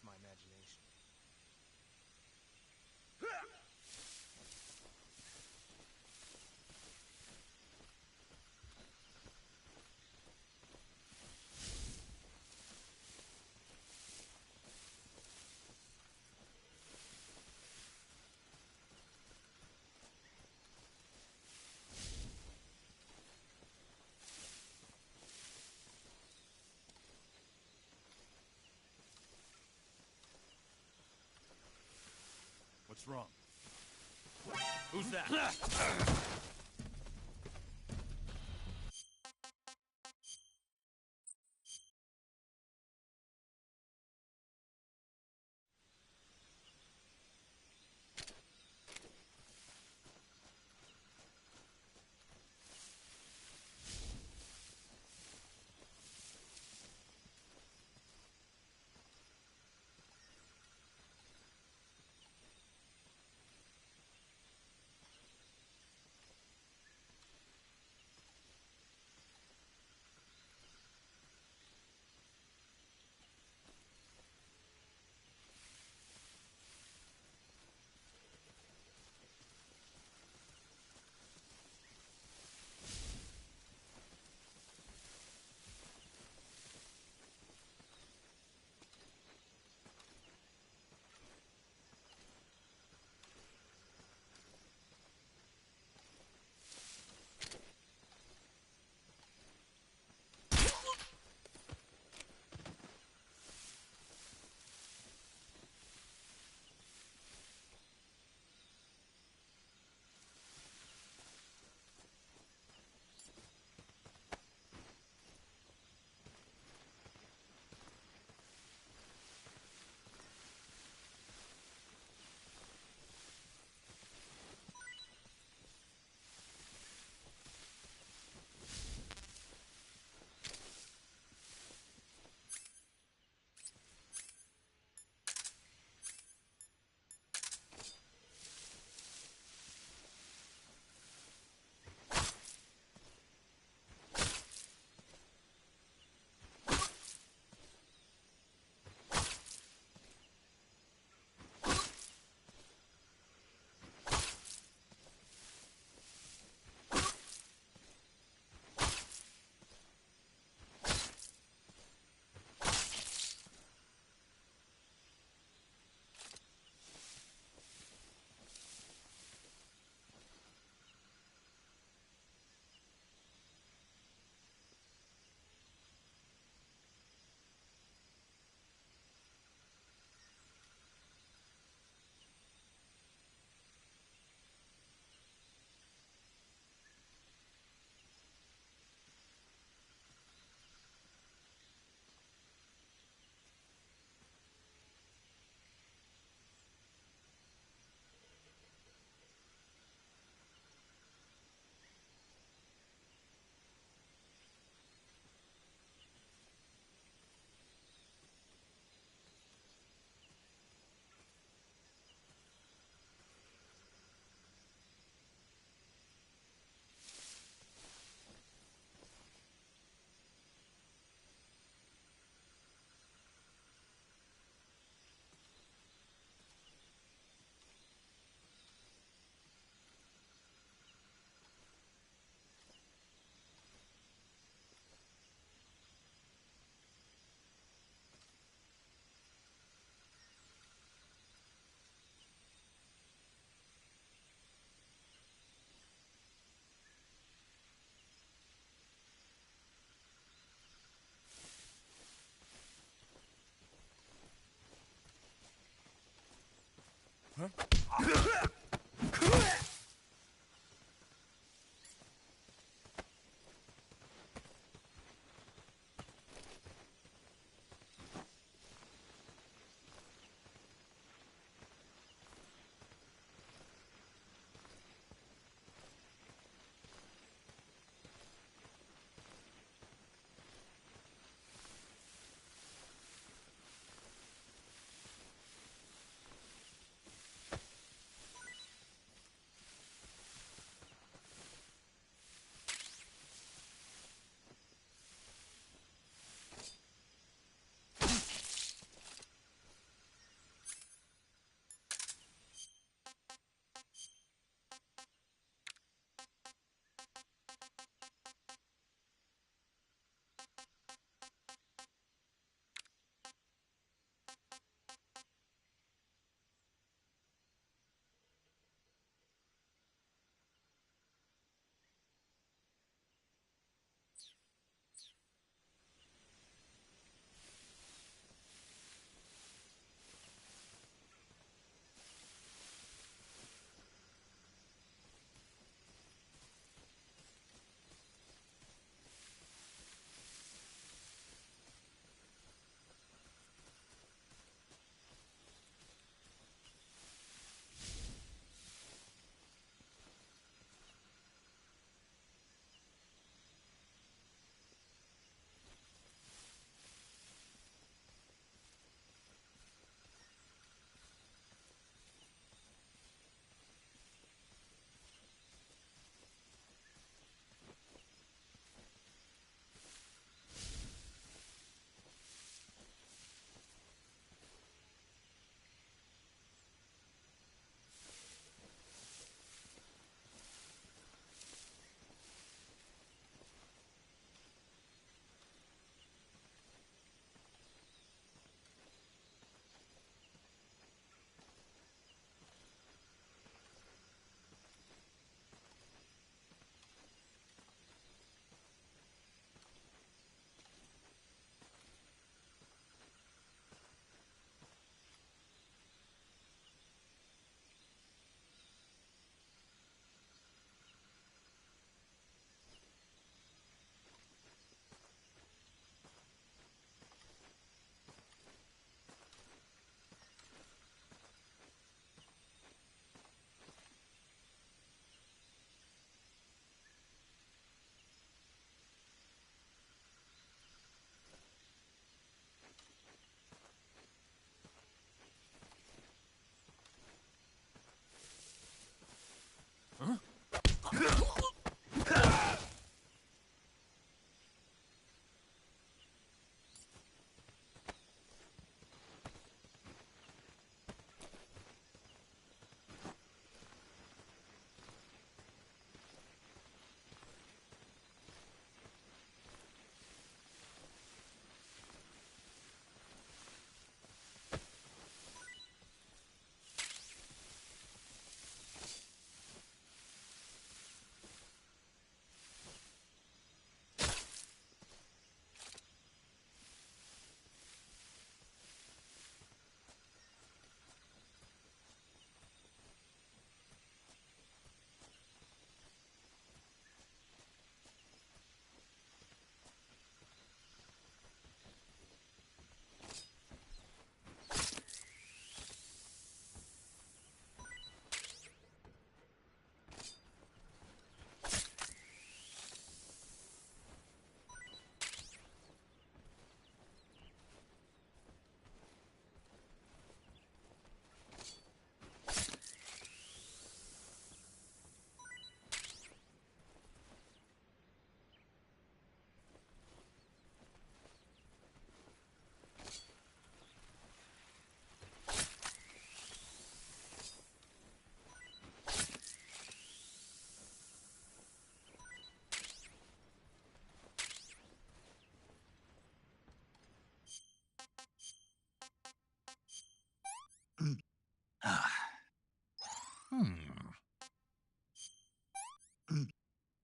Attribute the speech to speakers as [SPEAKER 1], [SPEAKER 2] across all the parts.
[SPEAKER 1] just my imagination.
[SPEAKER 2] What's wrong? Who's that?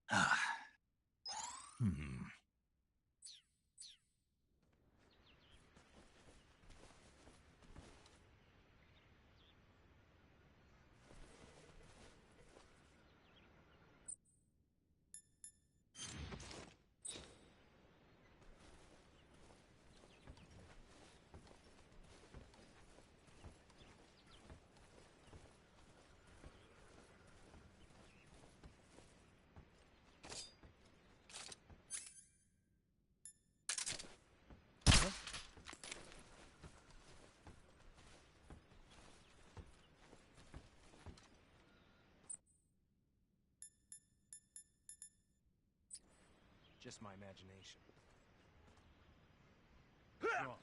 [SPEAKER 2] Ah. Hmm.
[SPEAKER 1] Just my imagination.
[SPEAKER 2] Wrong.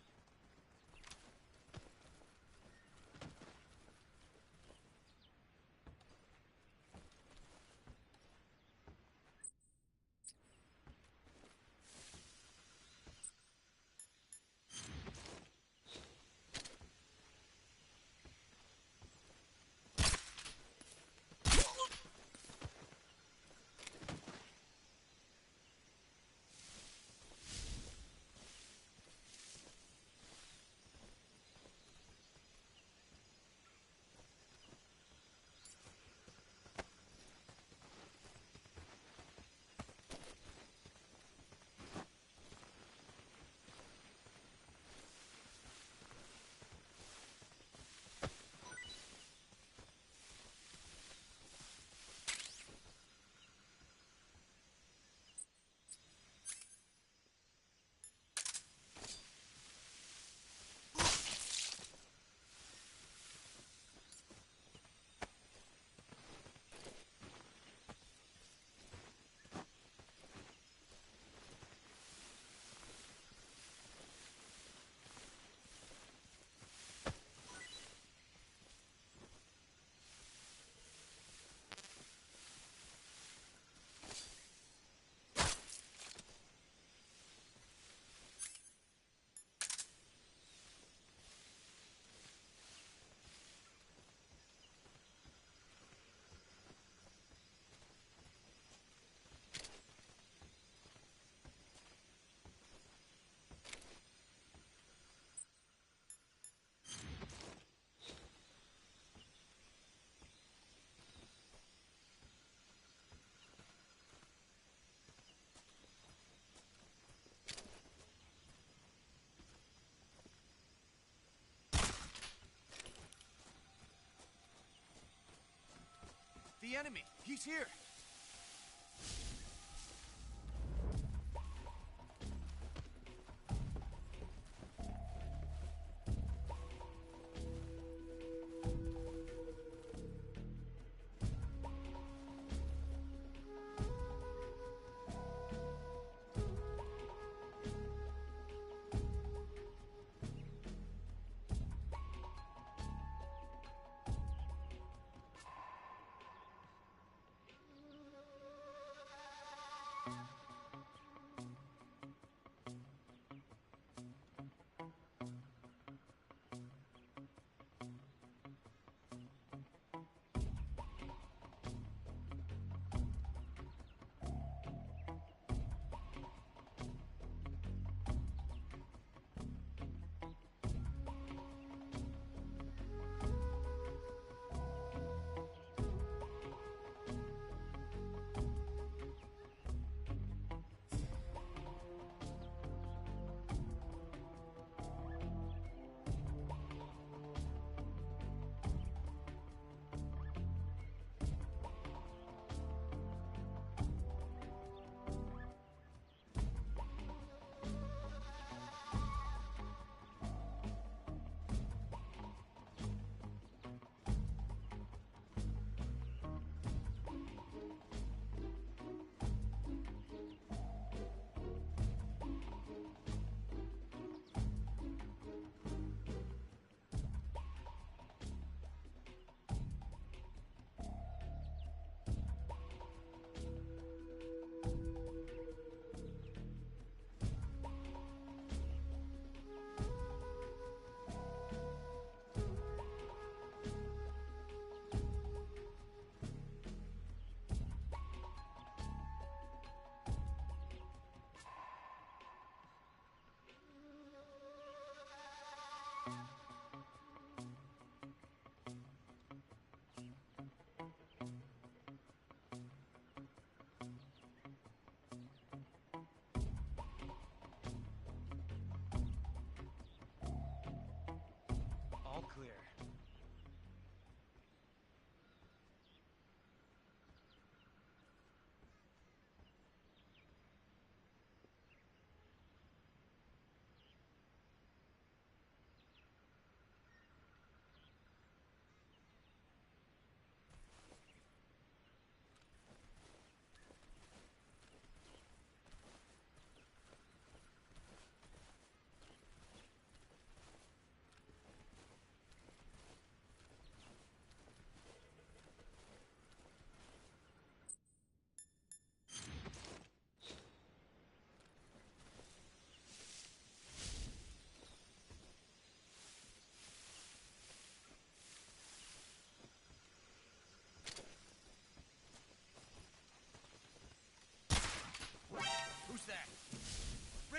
[SPEAKER 1] The enemy! He's here!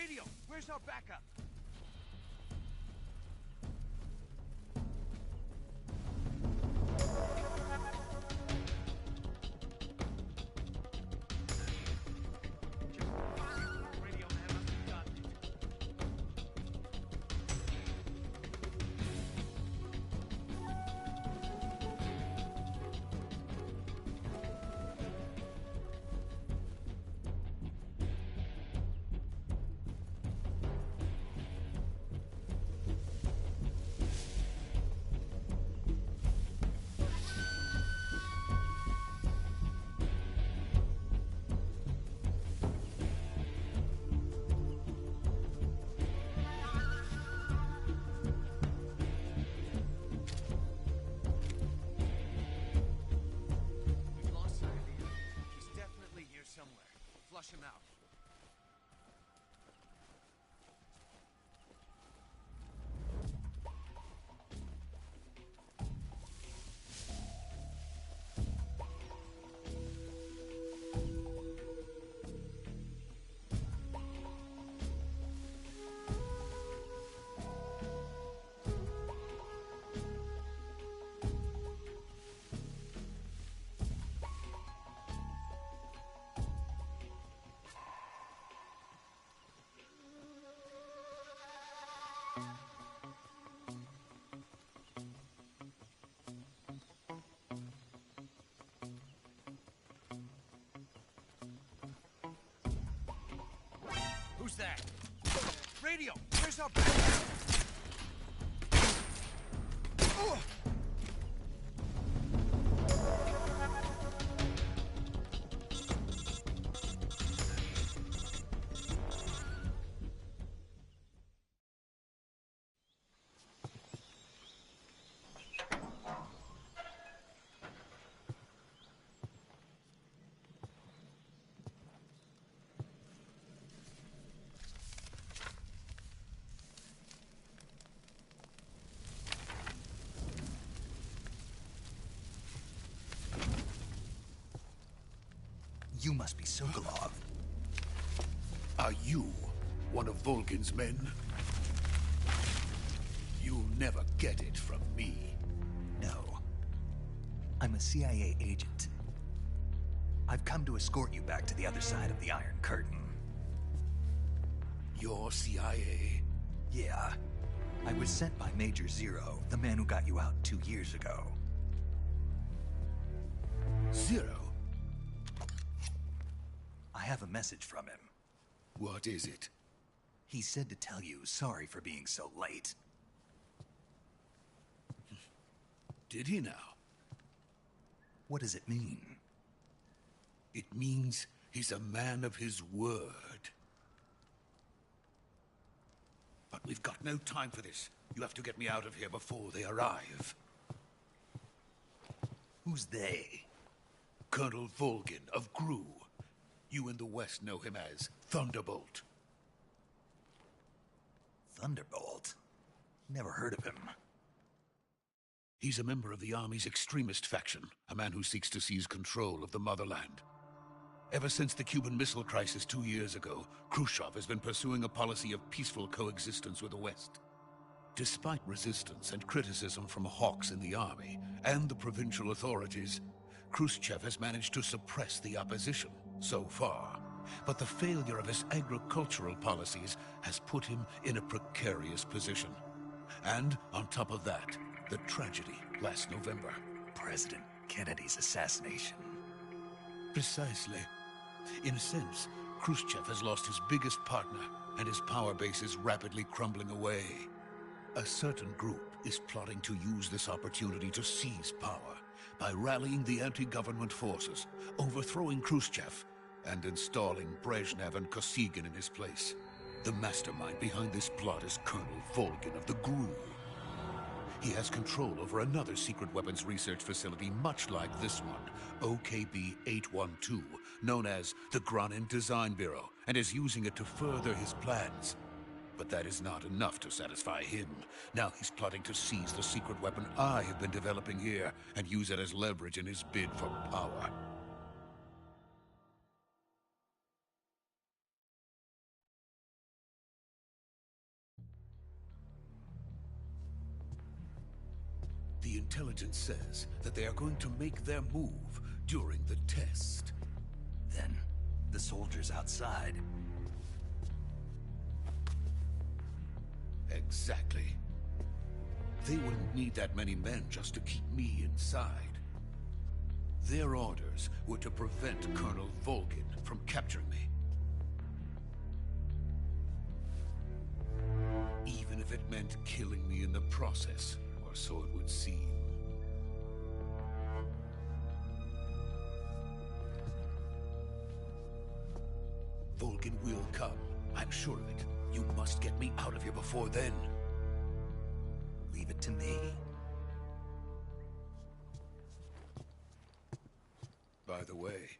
[SPEAKER 1] Radio, where's our backup? Radio, man, must be done. We've lost sight of the enemy. He's definitely here somewhere. Flush him out. Who's that? Radio, where's our backup? Ugh!
[SPEAKER 2] You must be Sokolov.
[SPEAKER 3] Are you one of Volgin's men? You'll never get it from me.
[SPEAKER 2] No. I'm a CIA agent. I've come to escort you back to the other side of the Iron Curtain.
[SPEAKER 3] You're CIA?
[SPEAKER 2] Yeah. I was sent by Major Zero, the man who got you out 2 years ago.
[SPEAKER 3] Zero?
[SPEAKER 2] I have a message from him.
[SPEAKER 3] What is it?
[SPEAKER 2] He said to tell you sorry for being so late.
[SPEAKER 3] Did he now?
[SPEAKER 2] What does it mean?
[SPEAKER 3] It means he's a man of his word. But we've got no time for this. You have to get me out of here before they arrive.
[SPEAKER 2] Who's they?
[SPEAKER 3] Colonel Volgin of GRU. You in the West know him as Thunderbolt.
[SPEAKER 2] Thunderbolt? Never heard of him.
[SPEAKER 3] He's a member of the Army's extremist faction, a man who seeks to seize control of the motherland. Ever since the Cuban Missile Crisis 2 years ago, Khrushchev has been pursuing a policy of peaceful coexistence with the West. Despite resistance and criticism from hawks in the Army and the provincial authorities, Khrushchev has managed to suppress the opposition so far. But the failure of his agricultural policies has put him in a precarious position. And on top of that, the tragedy last November.
[SPEAKER 2] President Kennedy's assassination.
[SPEAKER 3] Precisely. In a sense, Khrushchev has lost his biggest partner, and his power base is rapidly crumbling away. A certain group is plotting to use this opportunity to seize power by rallying the anti-government forces, overthrowing Khrushchev, and installing Brezhnev and Kosygin in his place. The mastermind behind this plot is Colonel Volgin of the GRU. He has control over another secret weapons research facility much like this one, OKB-812, known as the Granin Design Bureau, and is using it to further his plans. But that is not enough to satisfy him. Now he's plotting to seize the secret weapon I have been developing here and use it as leverage in his bid for power. intelligence says that they are going to make their move during the test.
[SPEAKER 2] Then, the soldiers outside.
[SPEAKER 3] Exactly. They wouldn't need that many men just to keep me inside. Their orders were to prevent Colonel Volgin from capturing me. Even if it meant killing me in the process, or so it would seem. Volgin will come. I'm sure of it. You must get me out of here before then.
[SPEAKER 2] Leave it to me.
[SPEAKER 3] By the way,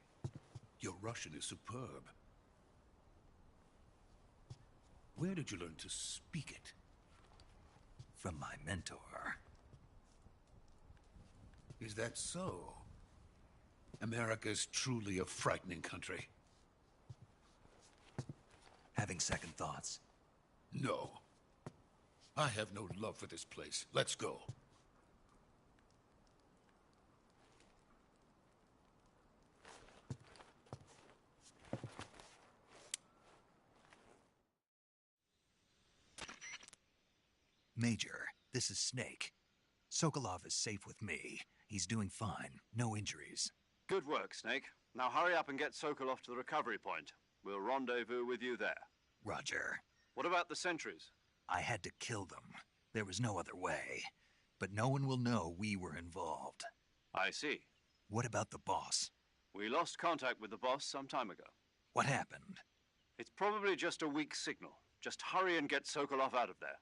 [SPEAKER 3] your Russian is superb. Where did you learn to speak it?
[SPEAKER 2] From my mentor.
[SPEAKER 3] Is that so? America's truly a frightening country.
[SPEAKER 2] Having second thoughts.
[SPEAKER 3] No. I have no love for this place. Let's go.
[SPEAKER 2] Major, this is Snake. Sokolov is safe with me. He's doing fine. No injuries.
[SPEAKER 4] Good work, Snake. Now hurry up and get Sokolov to the recovery point. We'll rendezvous with you there.
[SPEAKER 2] Roger.
[SPEAKER 4] What about the sentries?
[SPEAKER 2] I had to kill them. There was no other way. But no one will know we were involved.
[SPEAKER 4] I see.
[SPEAKER 2] What about the boss?
[SPEAKER 4] We lost contact with the boss some time ago.
[SPEAKER 2] What happened?
[SPEAKER 4] It's probably just a weak signal. Just hurry and get Sokolov out of there.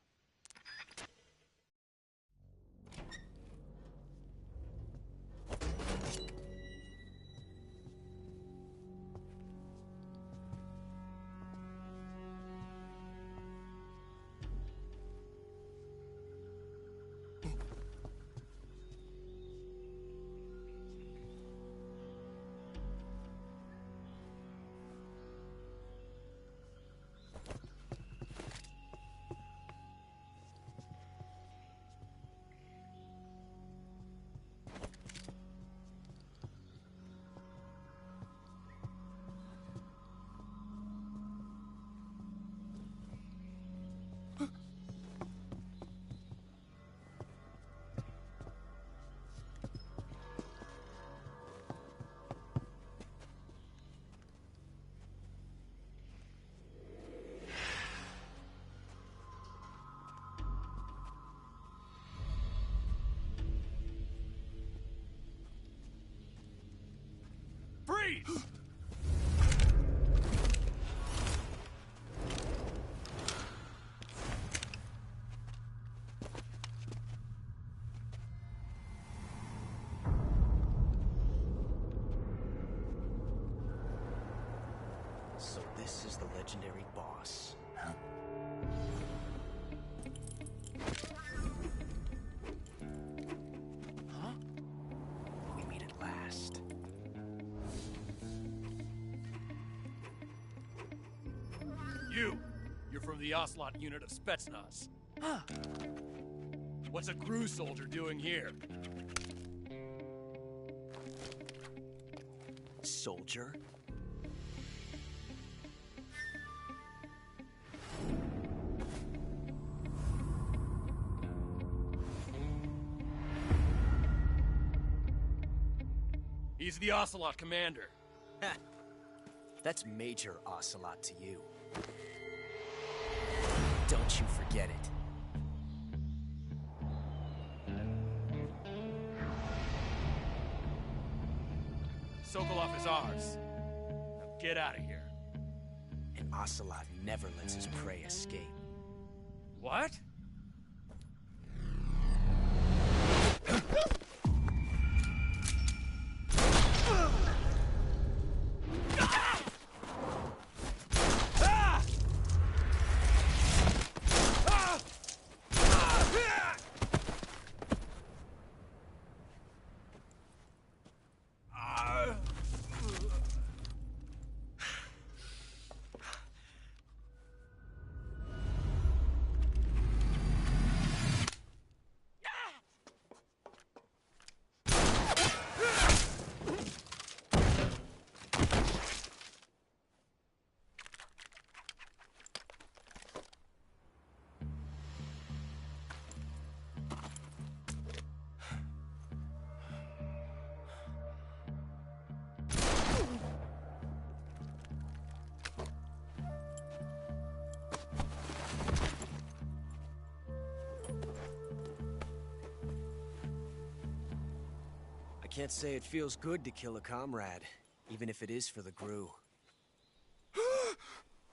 [SPEAKER 1] Freeze!
[SPEAKER 5] So this is the legendary boss.
[SPEAKER 2] Huh?
[SPEAKER 5] Huh? We meet at last.
[SPEAKER 1] You're from the Ocelot unit of Spetsnaz. What's a crew soldier doing here?
[SPEAKER 5] Soldier?
[SPEAKER 1] He's the Ocelot commander.
[SPEAKER 5] Ha! That's Major Ocelot to you. Don't you forget it.
[SPEAKER 1] Sokolov is ours. Now get out of here.
[SPEAKER 5] And Ocelot never lets his prey escape.
[SPEAKER 1] What?
[SPEAKER 5] can't say it feels good to kill a comrade, even if it is for the Gru.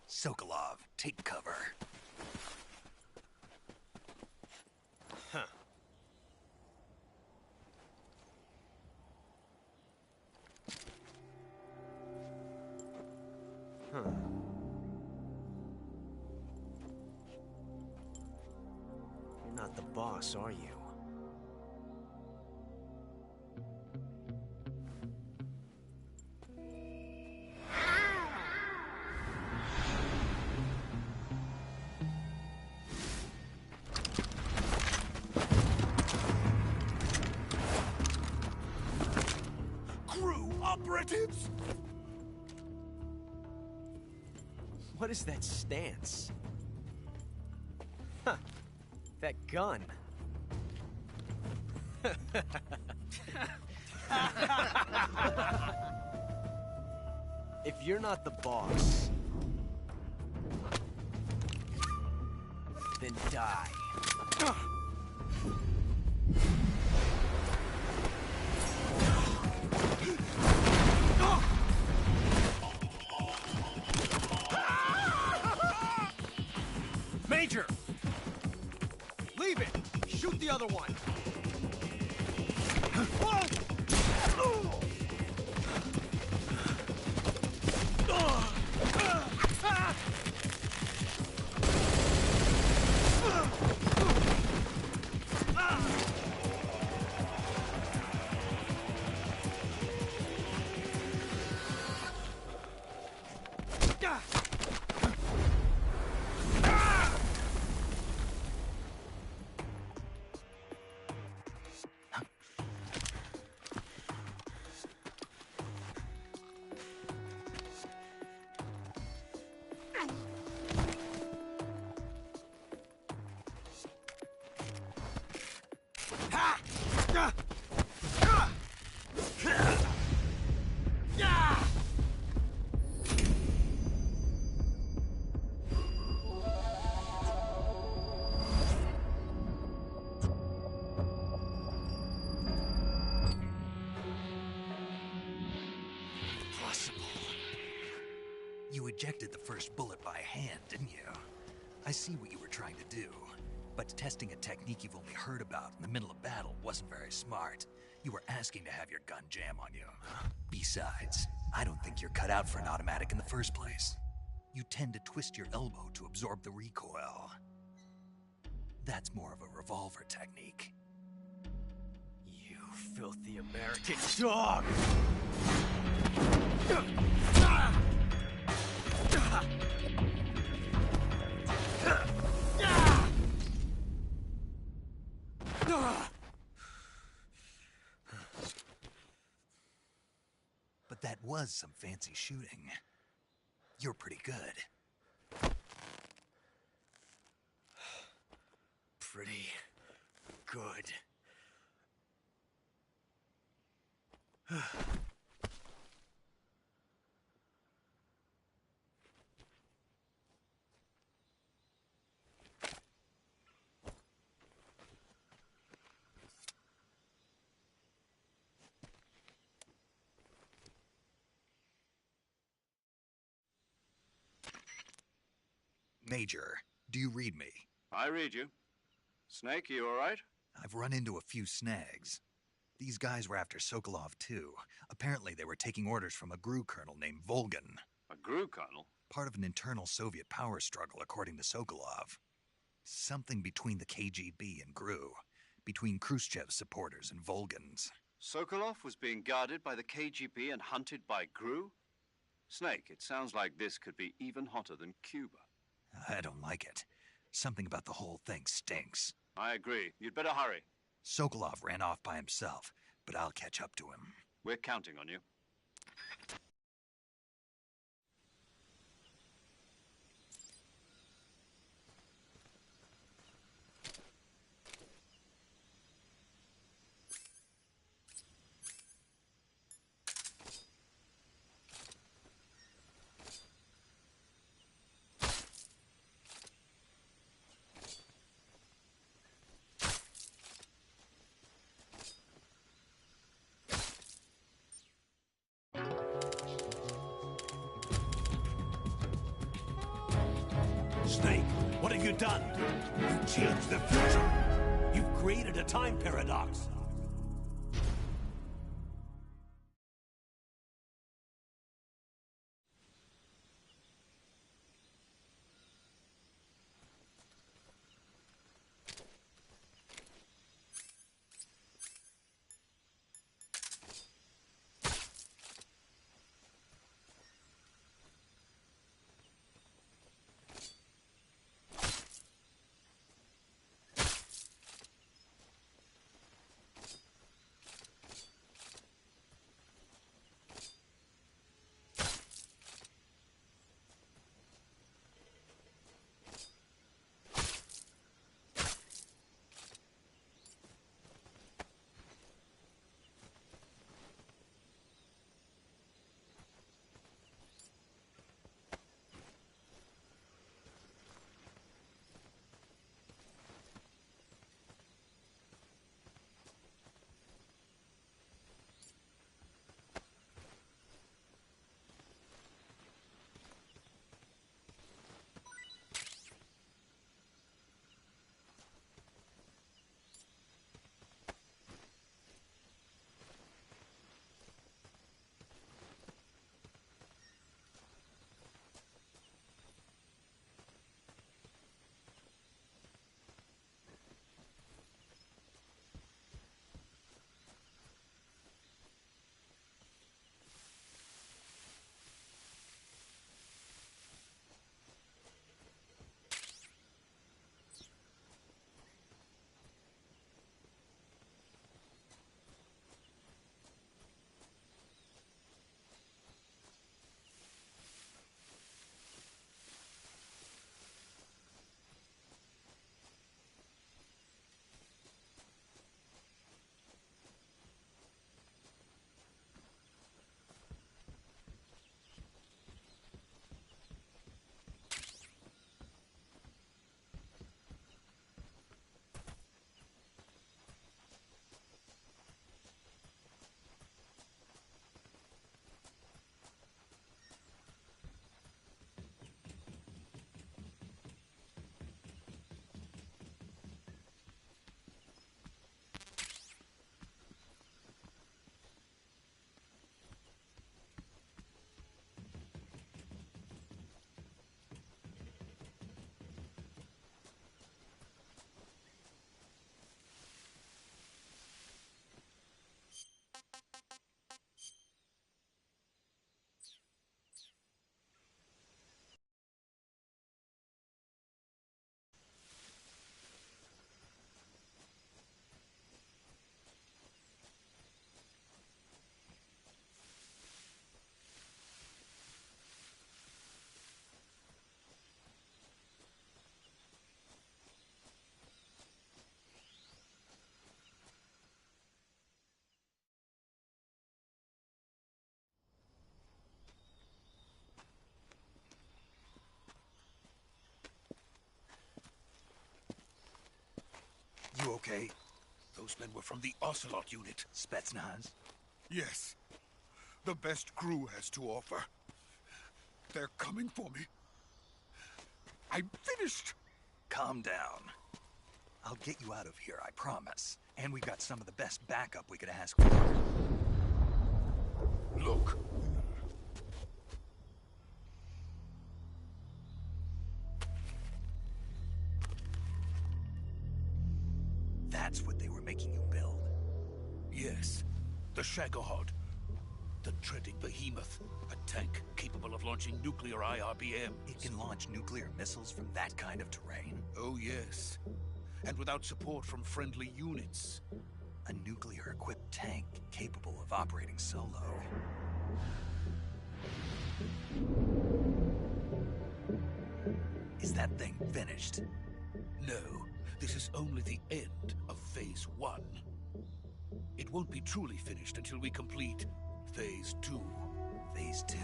[SPEAKER 2] Sokolov, take cover.
[SPEAKER 5] Huh. Huh. You're not the boss, are you?
[SPEAKER 2] Crew operatives!
[SPEAKER 5] What is that stance? Huh. That gun. If you're not the boss, then die.
[SPEAKER 1] Major! Leave it! Shoot the other one!
[SPEAKER 2] You ejected the first bullet by hand, didn't you? I see what you were trying to do. But testing a technique you've only heard about in the middle of battle wasn't very smart. You were asking to have your gun jam on you. Besides, I don't think you're cut out for an automatic in the first place. You tend to twist your elbow to absorb the recoil. That's more of a revolver technique.
[SPEAKER 5] You filthy American dog!
[SPEAKER 2] But that was some fancy shooting. You're pretty good.
[SPEAKER 5] Pretty good.
[SPEAKER 2] Major, do you read me?
[SPEAKER 4] I read you. Snake, you all right?
[SPEAKER 2] I've run into a few snags. These guys were after Sokolov too. Apparently they were taking orders from a GRU colonel named Volgin.
[SPEAKER 4] A GRU colonel?
[SPEAKER 2] Part of an internal Soviet power struggle, according to Sokolov. Something between the KGB and GRU. Between Khrushchev's supporters and Volgin's.
[SPEAKER 4] Sokolov was being guarded by the KGB and hunted by GRU? Snake, it sounds like this could be even hotter than Cuba.
[SPEAKER 2] I don't like it. Something about the whole thing stinks.
[SPEAKER 4] I agree. You'd better hurry.
[SPEAKER 2] Sokolov ran off by himself, but I'll catch up to him.
[SPEAKER 4] We're counting on you.
[SPEAKER 6] Snake, what have you done? You changed the future. You've created a time paradox.
[SPEAKER 2] You okay?
[SPEAKER 3] Those men were from the Ocelot unit.
[SPEAKER 2] Spetsnaz?
[SPEAKER 3] Yes. The best crew has to offer. They're coming for me. I'm finished.
[SPEAKER 2] Calm down. I'll get you out of here, I promise. And we've got some of the best backup we could ask for.
[SPEAKER 3] Look.
[SPEAKER 2] That's what they were making you build?
[SPEAKER 3] Yes. The Shagohod. The treading behemoth. A tank capable of launching nuclear IRBMs.
[SPEAKER 2] It can launch nuclear missiles from that kind of terrain?
[SPEAKER 3] Oh, yes. And without support from friendly units.
[SPEAKER 2] A nuclear-equipped tank capable of operating solo. Is that thing finished?
[SPEAKER 3] No. This is only the end of Phase 1. It won't be truly finished until we complete Phase 2.
[SPEAKER 2] Phase 2?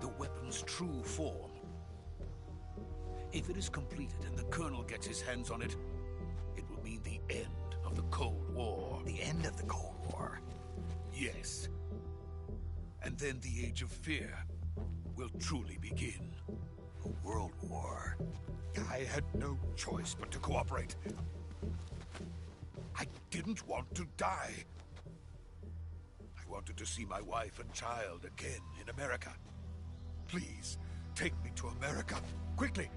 [SPEAKER 3] The weapon's true form. If it is completed and the Colonel gets his hands on it, it will mean the end of the Cold War.
[SPEAKER 2] The end of the Cold War?
[SPEAKER 3] Yes. And then the Age of Fear will truly begin.
[SPEAKER 2] A world war.
[SPEAKER 3] I had no choice but to cooperate. I didn't want to die. I wanted to see my wife and child again in America. Please, take me to America, quickly.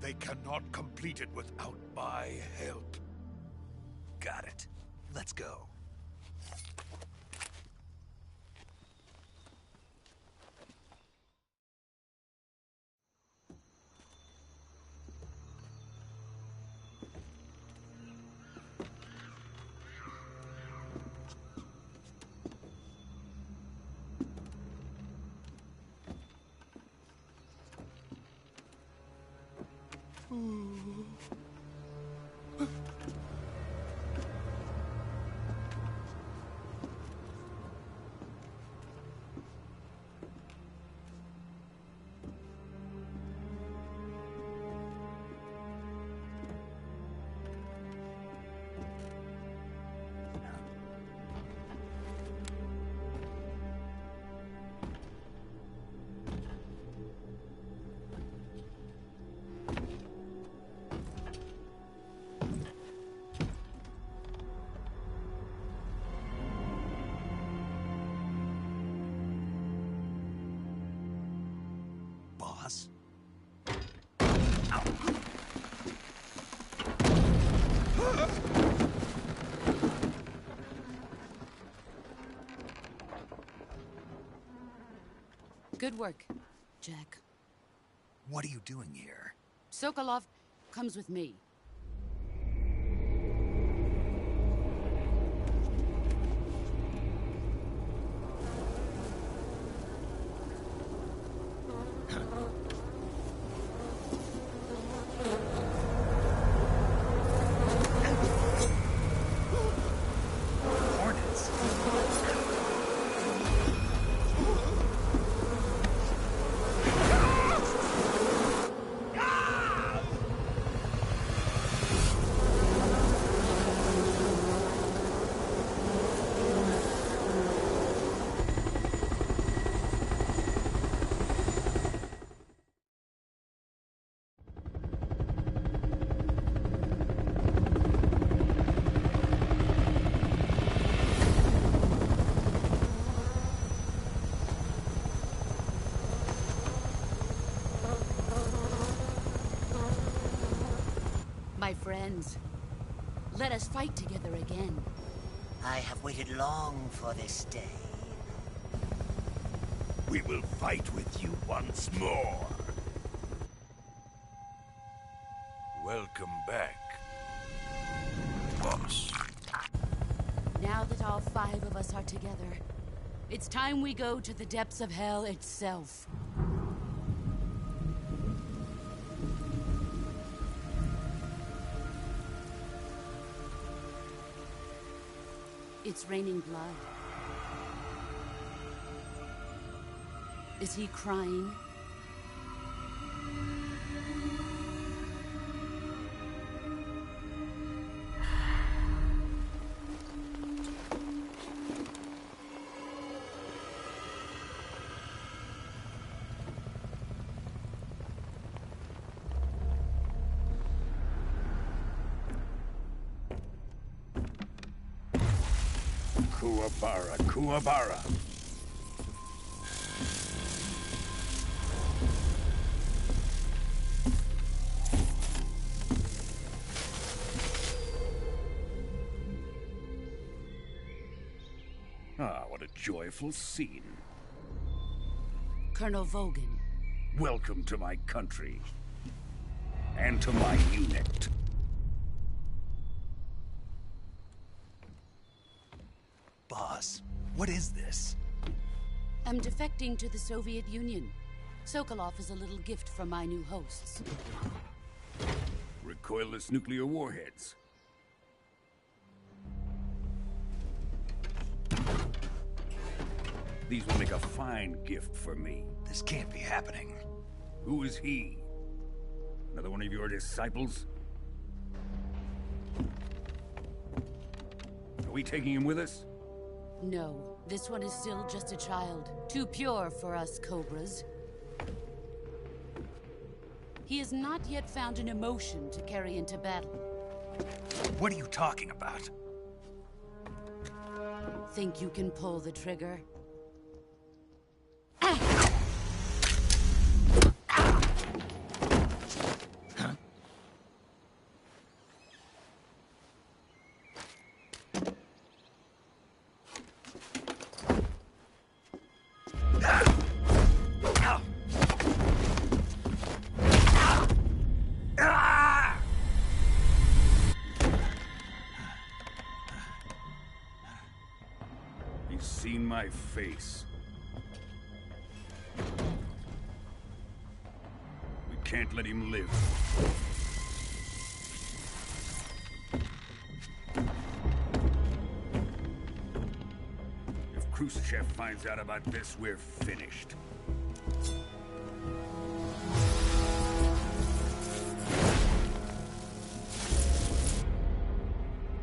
[SPEAKER 3] They cannot complete it without my help.
[SPEAKER 2] Got it. Let's go. Boss?
[SPEAKER 7] Good work, Jack.
[SPEAKER 2] What are you doing here?
[SPEAKER 7] Sokolov comes with me.
[SPEAKER 2] Hornets?
[SPEAKER 7] My friends, let us fight together again.
[SPEAKER 8] I have waited long for this day.
[SPEAKER 6] We will fight with you once more.
[SPEAKER 3] Welcome back, boss.
[SPEAKER 7] Now that all 5 of us are together, it's time we go to the depths of hell itself. It's raining blood. Is he crying?
[SPEAKER 6] Kuwabara, Kuwabara. Ah, what a joyful scene.
[SPEAKER 7] Colonel Vogan.
[SPEAKER 6] Welcome to my country. And to my unit.
[SPEAKER 2] Boss, what is this?
[SPEAKER 7] I'm defecting to the Soviet Union. Sokolov is a little gift from my new hosts.
[SPEAKER 6] Recoilless nuclear warheads. These will make a fine gift for me.
[SPEAKER 2] This can't be happening.
[SPEAKER 6] Who is he? Another one of your disciples? Are we taking him with us?
[SPEAKER 7] No, this one is still just a child. Too pure for us Cobras. He has not yet found an emotion to carry into battle.
[SPEAKER 2] What are you talking about?
[SPEAKER 7] Think you can pull the trigger?
[SPEAKER 6] He's seen my face. We can't let him live. If Khrushchev finds out about this, we're finished.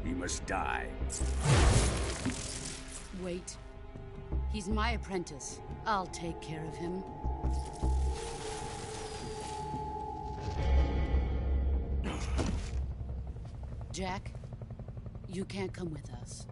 [SPEAKER 6] He must die.
[SPEAKER 7] Wait. He's my apprentice. I'll take care of him. Jack, you can't come with us.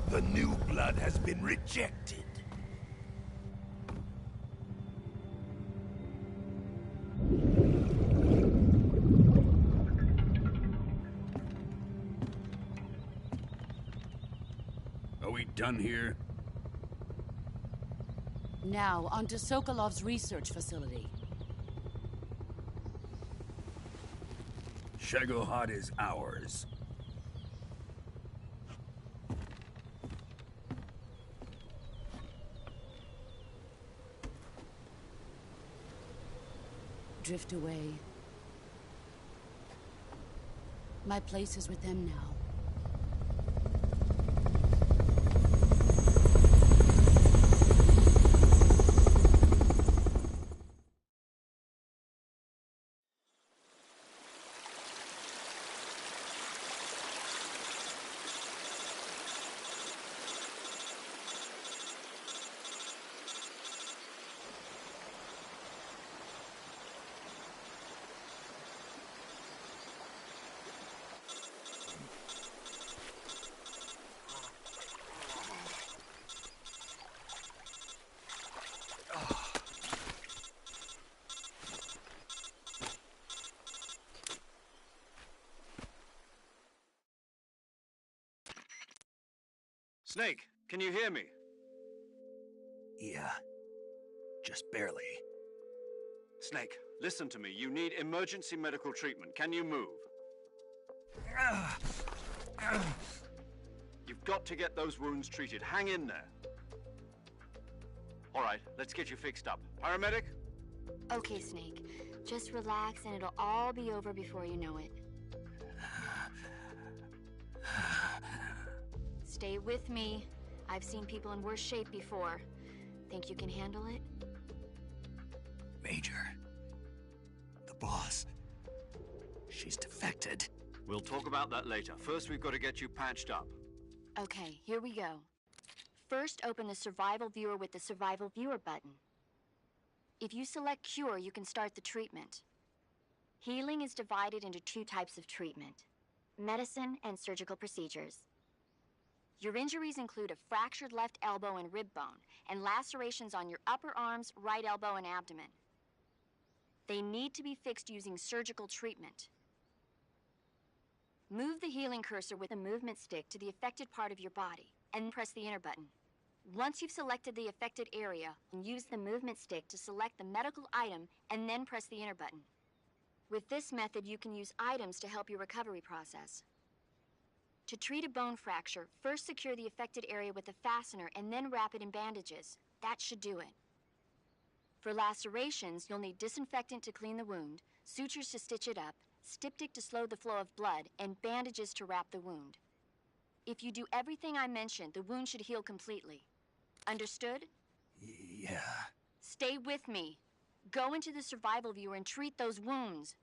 [SPEAKER 6] The new blood has been rejected. Are we done here?
[SPEAKER 7] Now, onto Sokolov's research facility.
[SPEAKER 6] Shagohod is ours.
[SPEAKER 7] Drift away. My place is with them now.
[SPEAKER 4] Snake, can you hear me?
[SPEAKER 2] Yeah. Just barely.
[SPEAKER 4] Snake, listen to me. You need emergency medical treatment. Can you move? You've got to get those wounds treated. Hang in there. All right, let's get you fixed up. Paramedic?
[SPEAKER 9] Okay, Snake. Just relax and it'll all be over before you know it. Stay with me. I've seen people in worse shape before. Think you can handle it?
[SPEAKER 2] Major. The boss. She's defected.
[SPEAKER 4] We'll talk about that later. First, we've got to get you patched up.
[SPEAKER 9] Okay, here we go. First, open the Survival Viewer with the Survival Viewer button. If you select Cure, you can start the treatment. Healing is divided into two types of treatment: medicine and surgical procedures. Your injuries include a fractured left elbow and rib bone, and lacerations on your upper arms, right elbow, and abdomen. They need to be fixed using surgical treatment. Move the healing cursor with a movement stick to the affected part of your body, and press the enter button. Once you've selected the affected area, use the movement stick to select the medical item and then press the enter button. With this method, you can use items to help your recovery process. To treat a bone fracture, first secure the affected area with a fastener and then wrap it in bandages. That should do it. For lacerations, you'll need disinfectant to clean the wound, sutures to stitch it up, styptic to slow the flow of blood, and bandages to wrap the wound. If you do everything I mentioned, the wound should heal completely. Understood?
[SPEAKER 2] Yeah.
[SPEAKER 9] Stay with me. Go into the survival viewer and treat those wounds.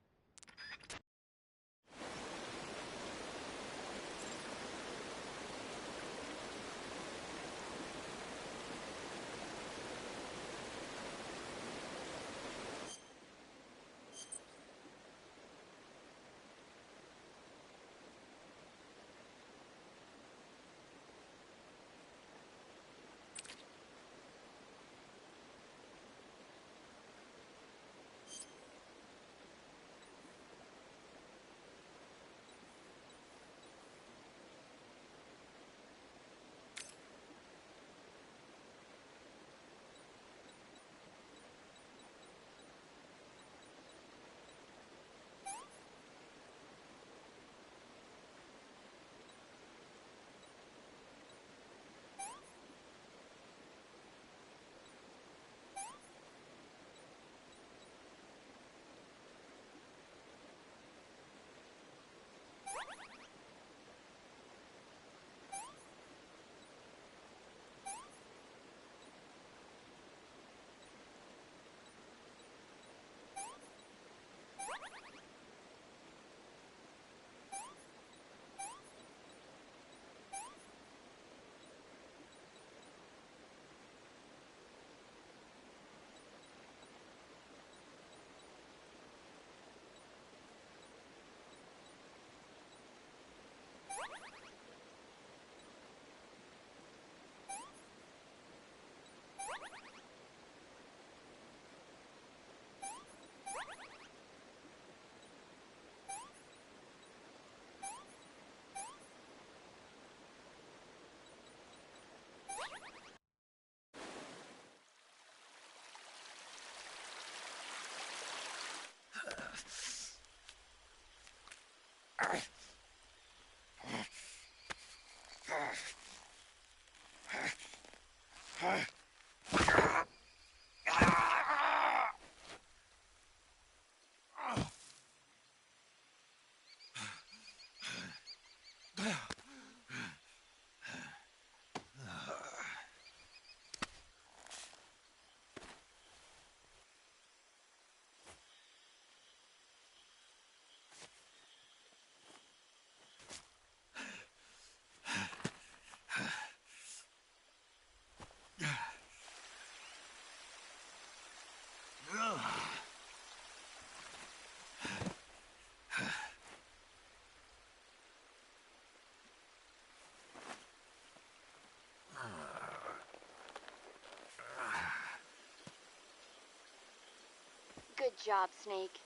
[SPEAKER 9] Good job, Snake.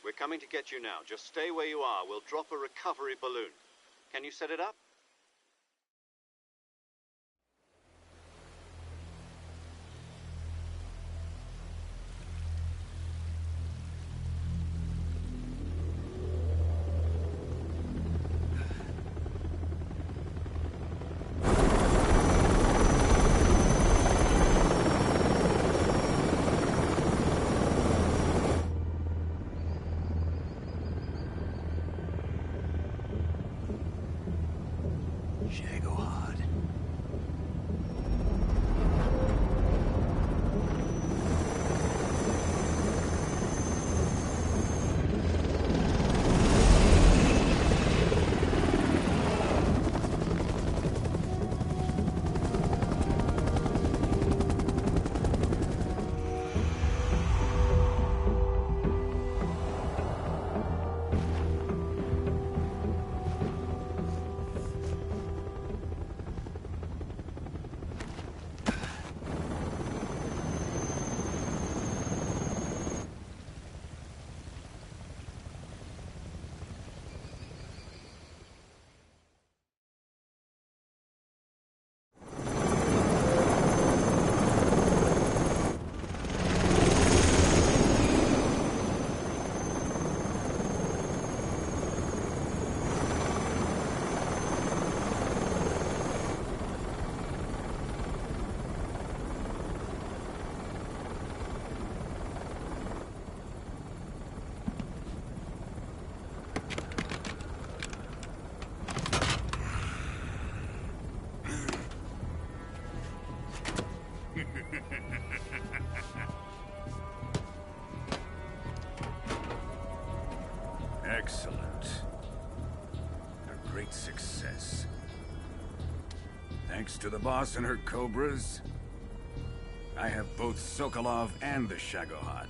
[SPEAKER 4] We're coming to get you now. Just stay where you are. We'll drop a recovery balloon. Can you set it up?
[SPEAKER 10] Excellent. A great success. Thanks to the boss and her cobras, I have both Sokolov and the Shagohod.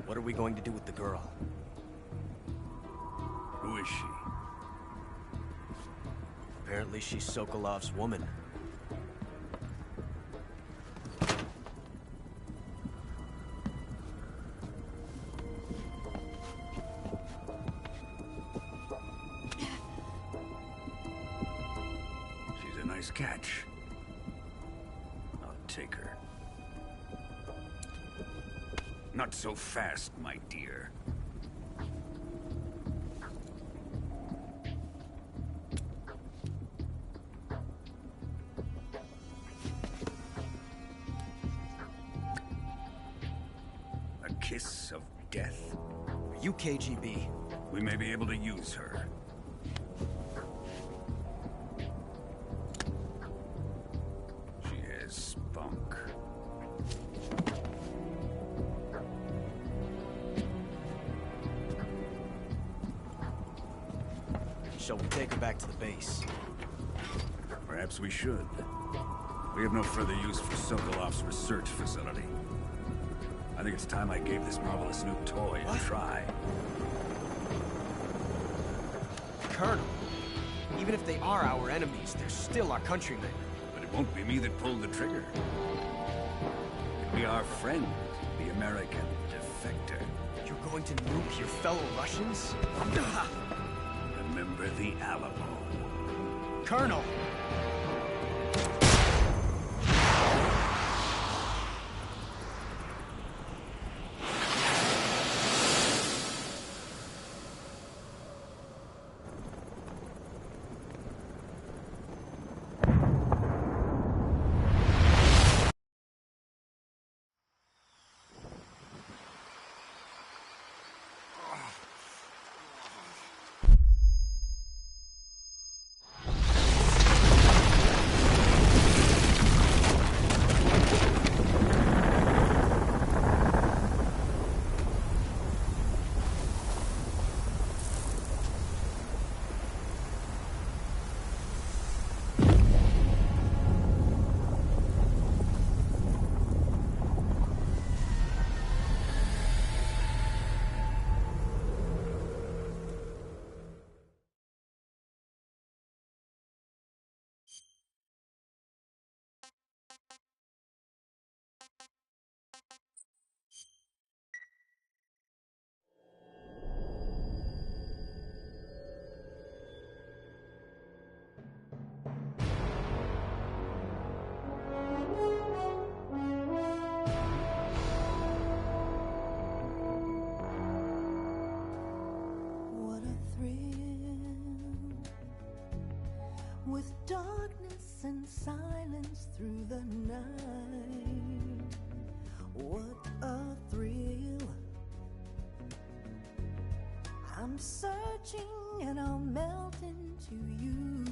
[SPEAKER 5] What are we going to do with the girl?
[SPEAKER 10] Who is she?
[SPEAKER 5] Apparently she's Sokolov's woman.
[SPEAKER 10] She's a nice catch. I'll take her. Not so fast, my dear. A kiss of death?
[SPEAKER 5] Are you KGB?
[SPEAKER 10] We may be able to use her. She has spunk.
[SPEAKER 5] Shall we take her back to the base?
[SPEAKER 10] Perhaps we should. We have no further use for Sokolov's research facility. I think it's time I gave this marvelous new toy a try.
[SPEAKER 5] Colonel, even if they are our enemies, they're still our countrymen.
[SPEAKER 10] But it won't be me that pulled the trigger. It'll be our friend, the American defector.
[SPEAKER 5] You're going to nuke your fellow Russians?
[SPEAKER 10] Remember the Alamo.
[SPEAKER 5] Colonel!
[SPEAKER 11] With darkness and silence through the night, what a thrill. I'm searching and I'll melt into you.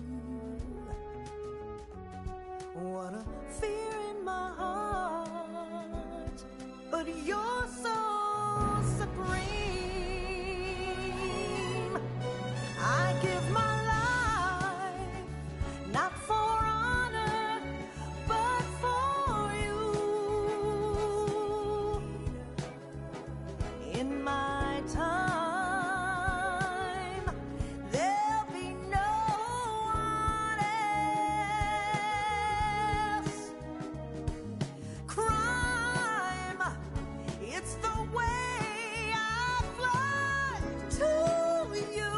[SPEAKER 11] What a fear in my heart, but you're so supreme. I give my not for honor, but for you. In my time, there'll be no one else. Crime, it's the way I fly to you.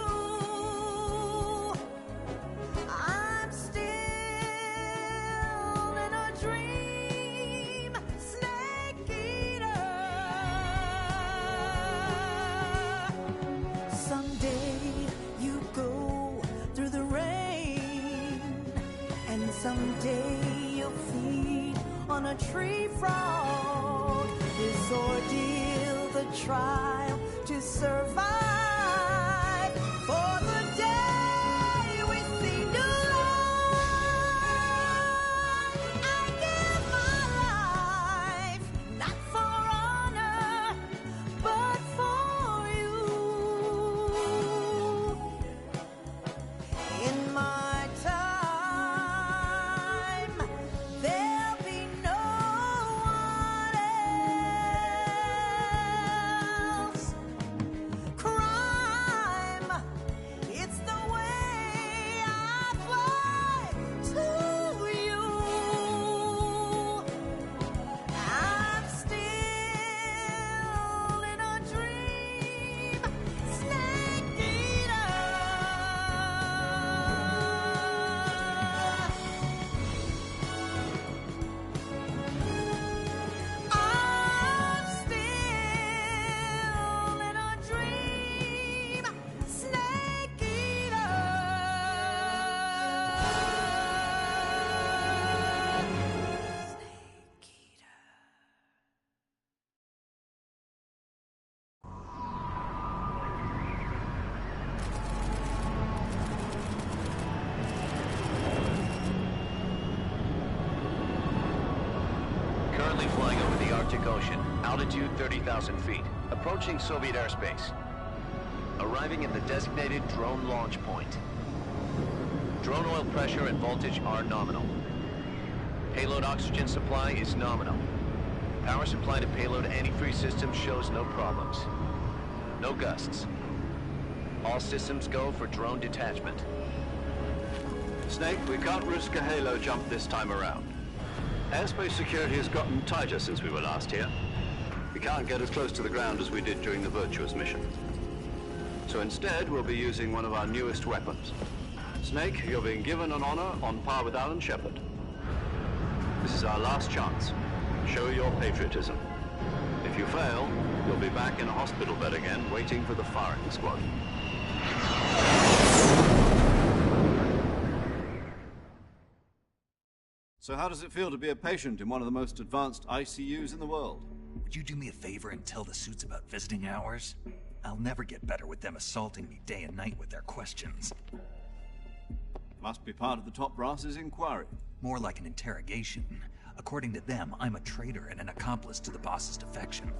[SPEAKER 11] I'm still in a dream, snake eater. Someday you go through the rain, and someday you'll feed on a tree frog. This ordeal, the trial to survive. For the day we see new life, I give my life, not for honor, but for you. In my time, there'll be no one else. Crime, it's the way I fly to you. I'm still in a dream, Snake Eater. I'm still in a dream, Snake Eater. Snake Eater.
[SPEAKER 12] Currently flying over the Arctic Ocean, altitude 30,000 feet, approaching Soviet airspace. Arriving at the designated drone launch point. Drone oil pressure and voltage are nominal. Payload oxygen supply is nominal. Power supply to payload antifreeze system shows no problems. No gusts. All systems go for drone detachment.
[SPEAKER 4] Snake, we can't risk a halo jump this time around. Airspace security has gotten tighter since we were last here. We can't get as close to the ground as we did during the Virtuous mission. So instead, we'll be using one of our newest weapons. Snake, you're being given an honor on par with Alan Shepard. This is our last chance. Show your patriotism. If you fail, you'll be back in a hospital bed again, waiting for the firing squad. So how does it feel to be a patient in one of the most advanced ICUs in the world?
[SPEAKER 2] Would you do me a favor and tell the suits about visiting hours? I'll never get better with them assaulting me day and night with their questions.
[SPEAKER 4] Must be part of the top brass's inquiry.
[SPEAKER 2] More like an interrogation. According to them, I'm a traitor and an accomplice to the boss's defection.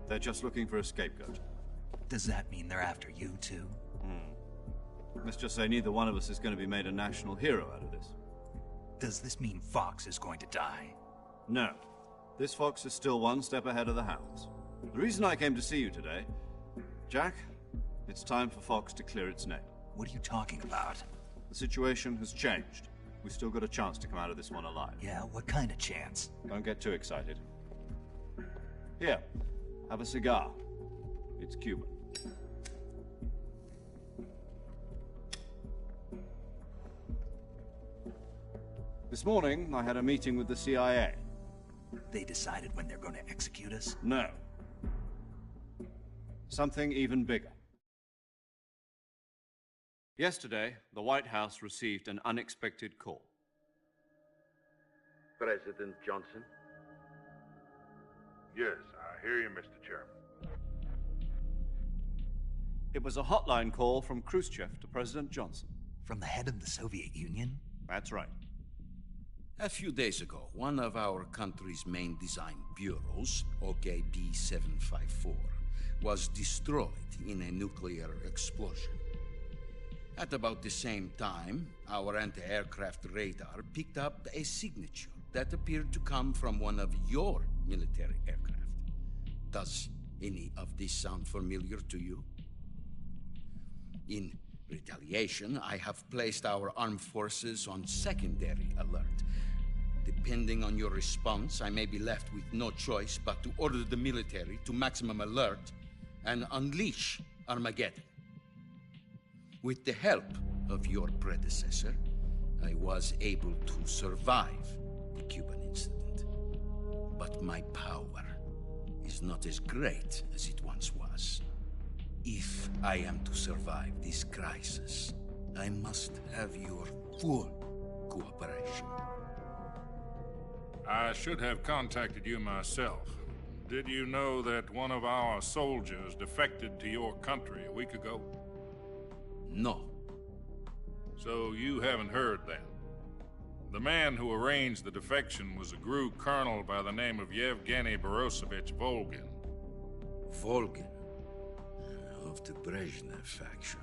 [SPEAKER 4] They're just looking for a scapegoat.
[SPEAKER 2] Does that mean they're after you, too?
[SPEAKER 4] Let's just say neither one of us is going to be made a national hero out of this.
[SPEAKER 2] Does this mean Fox is going to die?
[SPEAKER 4] No. This fox is still one step ahead of the hounds. The reason I came to see you today... Jack, it's time for Fox to clear its name.
[SPEAKER 2] What are you talking about?
[SPEAKER 4] The situation has changed. We've still got a chance to come out of this one alive.
[SPEAKER 2] Yeah, what kind of chance?
[SPEAKER 4] Don't get too excited. Here, have a cigar. It's Cuban. This morning, I had a meeting with the CIA.
[SPEAKER 2] They decided when they're going to execute us?
[SPEAKER 4] No. Something even bigger. Yesterday, the White House received an unexpected call.
[SPEAKER 13] President Johnson?
[SPEAKER 14] Yes, I hear you, Mr. Chairman.
[SPEAKER 4] It was a hotline call from Khrushchev to President Johnson.
[SPEAKER 2] From the head of the Soviet Union?
[SPEAKER 4] That's right.
[SPEAKER 15] A few days ago, one of our country's main design bureaus, OKB-754, was destroyed in a nuclear explosion. At about the same time, our anti-aircraft radar picked up a signature that appeared to come from one of your military aircraft. Does any of this sound familiar to you? In retaliation, I have placed our armed forces on secondary alert. Depending on your response, I may be left with no choice but to order the military to maximum alert and unleash Armageddon. With the help of your predecessor, I was able to survive the Cuban incident. But my power is not as great as it once was. If I am to survive this crisis, I must have your full cooperation.
[SPEAKER 14] I should have contacted you myself. did you know that one of our soldiers defected to your country a week ago?
[SPEAKER 15] No.
[SPEAKER 14] So you haven't heard then. The man who arranged the defection was a GRU colonel by the name of Yevgeny Borosovich Volgin.
[SPEAKER 15] Volgin? Of the Brezhnev faction.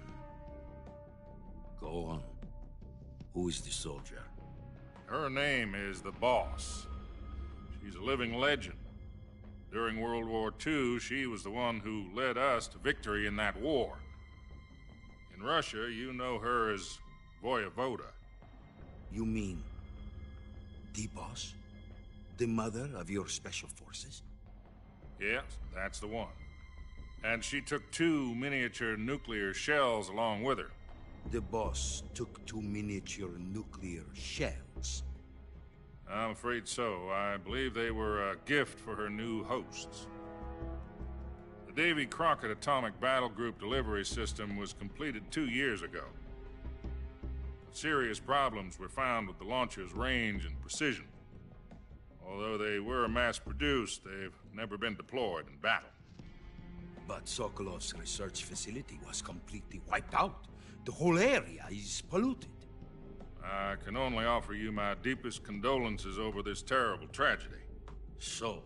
[SPEAKER 15] Go on. Who is the soldier?
[SPEAKER 14] Her name is the Boss. She's a living legend. During World War II, she was the one who led us to victory in that war. In Russia, you know her as Voyevoda.
[SPEAKER 15] You mean the Boss? The mother of your special forces?
[SPEAKER 14] Yes, that's the one. And she took 2 miniature nuclear shells along with her.
[SPEAKER 15] The Boss took 2 miniature nuclear shells?
[SPEAKER 14] I'm afraid so. I believe they were a gift for her new hosts. The Davy Crockett Atomic Battle Group delivery system was completed 2 years ago. Serious problems were found with the launcher's range and precision. Although they were mass-produced, they've never been deployed in battle.
[SPEAKER 15] But Sokolov's research facility was completely wiped out. The whole area is polluted.
[SPEAKER 14] I can only offer you my deepest condolences over this terrible tragedy.
[SPEAKER 15] So,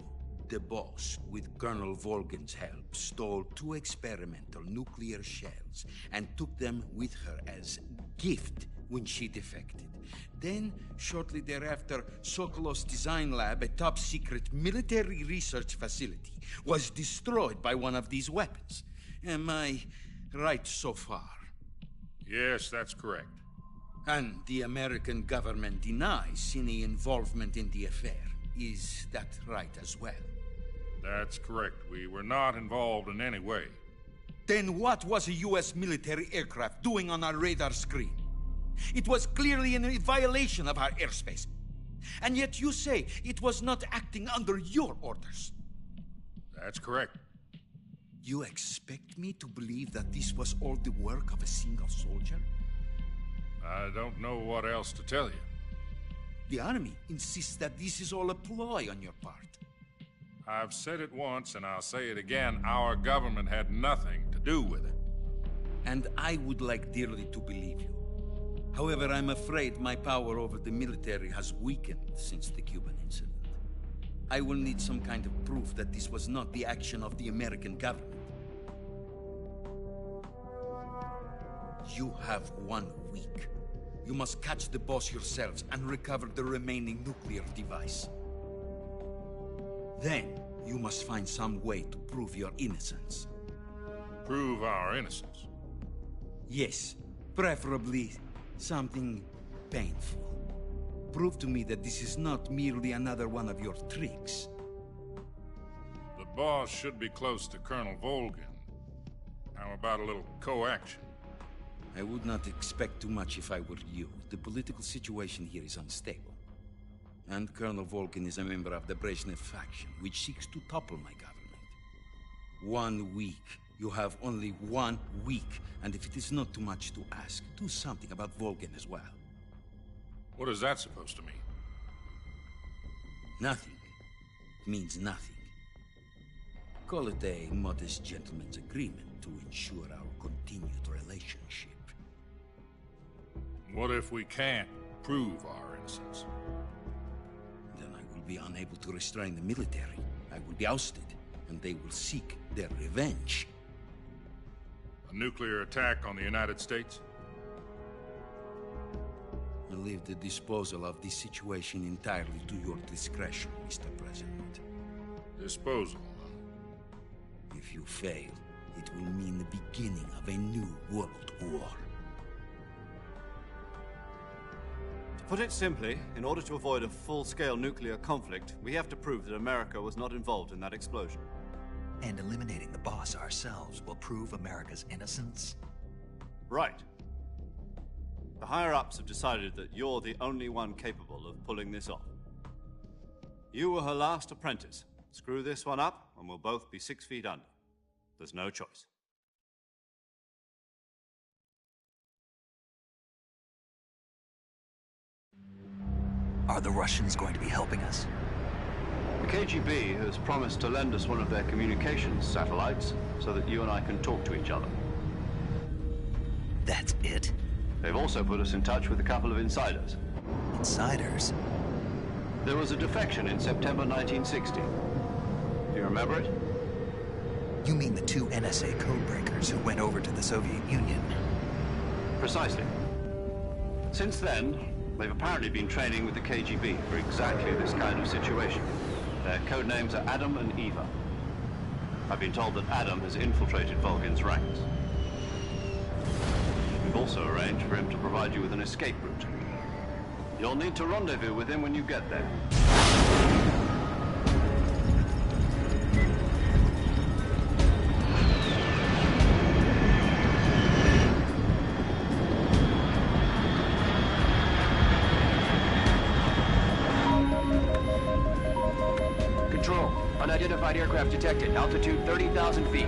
[SPEAKER 15] the Boss, with Colonel Volgin's help, stole 2 experimental nuclear shells and took them with her as gift when she defected. Then, shortly thereafter, Sokolov's design lab, a top-secret military research facility, was destroyed by one of these weapons. Am I right so far?
[SPEAKER 14] Yes, that's correct.
[SPEAKER 15] And the American government denies any involvement in the affair. Is that right as well?
[SPEAKER 14] That's correct. We were not involved in any way.
[SPEAKER 15] Then what was a U.S. military aircraft doing on our radar screen? It was clearly in violation of our airspace. And yet you say it was not acting under your orders.
[SPEAKER 14] That's correct.
[SPEAKER 15] You expect me to believe that this was all the work of a single soldier?
[SPEAKER 14] I don't know what else to tell you.
[SPEAKER 15] The Army insists that this is all a ploy on your part.
[SPEAKER 14] I've said it once, and I'll say it again. Our government had nothing to do with it.
[SPEAKER 15] And I would like dearly to believe you. However, I'm afraid my power over the military has weakened since the Cuban incident. I will need some kind of proof that this was not the action of the American government. You have 1 week. You must catch the Boss yourselves and recover the remaining nuclear device. Then, you must find some way to prove your innocence.
[SPEAKER 14] Prove our innocence?
[SPEAKER 15] Yes, preferably something painful. Prove to me that this is not merely another one of your tricks.
[SPEAKER 14] The Boss should be close to Colonel Volgin. How about a little co-action?
[SPEAKER 15] I would not expect too much if I were you. The political situation here is unstable. And Colonel Volgin is a member of the Brezhnev faction, which seeks to topple my government. 1 week. You have only 1 week. And if it is not too much to ask, do something about Volgin as well.
[SPEAKER 14] What is that supposed to mean?
[SPEAKER 15] Nothing. It means nothing. Call it a modest gentleman's agreement to ensure our continued relationship.
[SPEAKER 14] What if we can't prove our innocence?
[SPEAKER 15] Then I will be unable to restrain the military. I will be ousted, and they will seek their revenge.
[SPEAKER 14] A nuclear attack on the United States?
[SPEAKER 15] I leave the disposal of this situation entirely to your discretion, Mr. President.
[SPEAKER 14] Disposal?
[SPEAKER 15] If you fail, it will mean the beginning of a new world war.
[SPEAKER 13] To put it simply, in order to avoid a full-scale nuclear conflict, we have to prove that America was not involved in that explosion.
[SPEAKER 2] And eliminating the Boss ourselves will prove America's innocence?
[SPEAKER 13] Right. The higher-ups have decided that you're the only one capable of pulling this off. You were her last apprentice. Screw this one up, and we'll both be 6 feet under. There's no choice.
[SPEAKER 2] Are the Russians going to be helping us?
[SPEAKER 4] The KGB has promised to lend us one of their communications satellites so that you and I can talk to each other.
[SPEAKER 2] That's it?
[SPEAKER 4] They've also put us in touch with a couple of insiders.
[SPEAKER 2] Insiders?
[SPEAKER 4] There was a defection in September 1960. Do you remember it?
[SPEAKER 2] You mean the two NSA codebreakers who went over to the Soviet Union?
[SPEAKER 4] Precisely. Since then, they've apparently been training with the KGB for exactly this kind of situation. Their code names are Adam and Eva. I've been told that Adam has infiltrated Volgin's ranks. We've also arranged for him to provide you with an escape route. You'll need to rendezvous with him when you get there.
[SPEAKER 5] Control. Unidentified aircraft detected. Altitude 30,000 feet.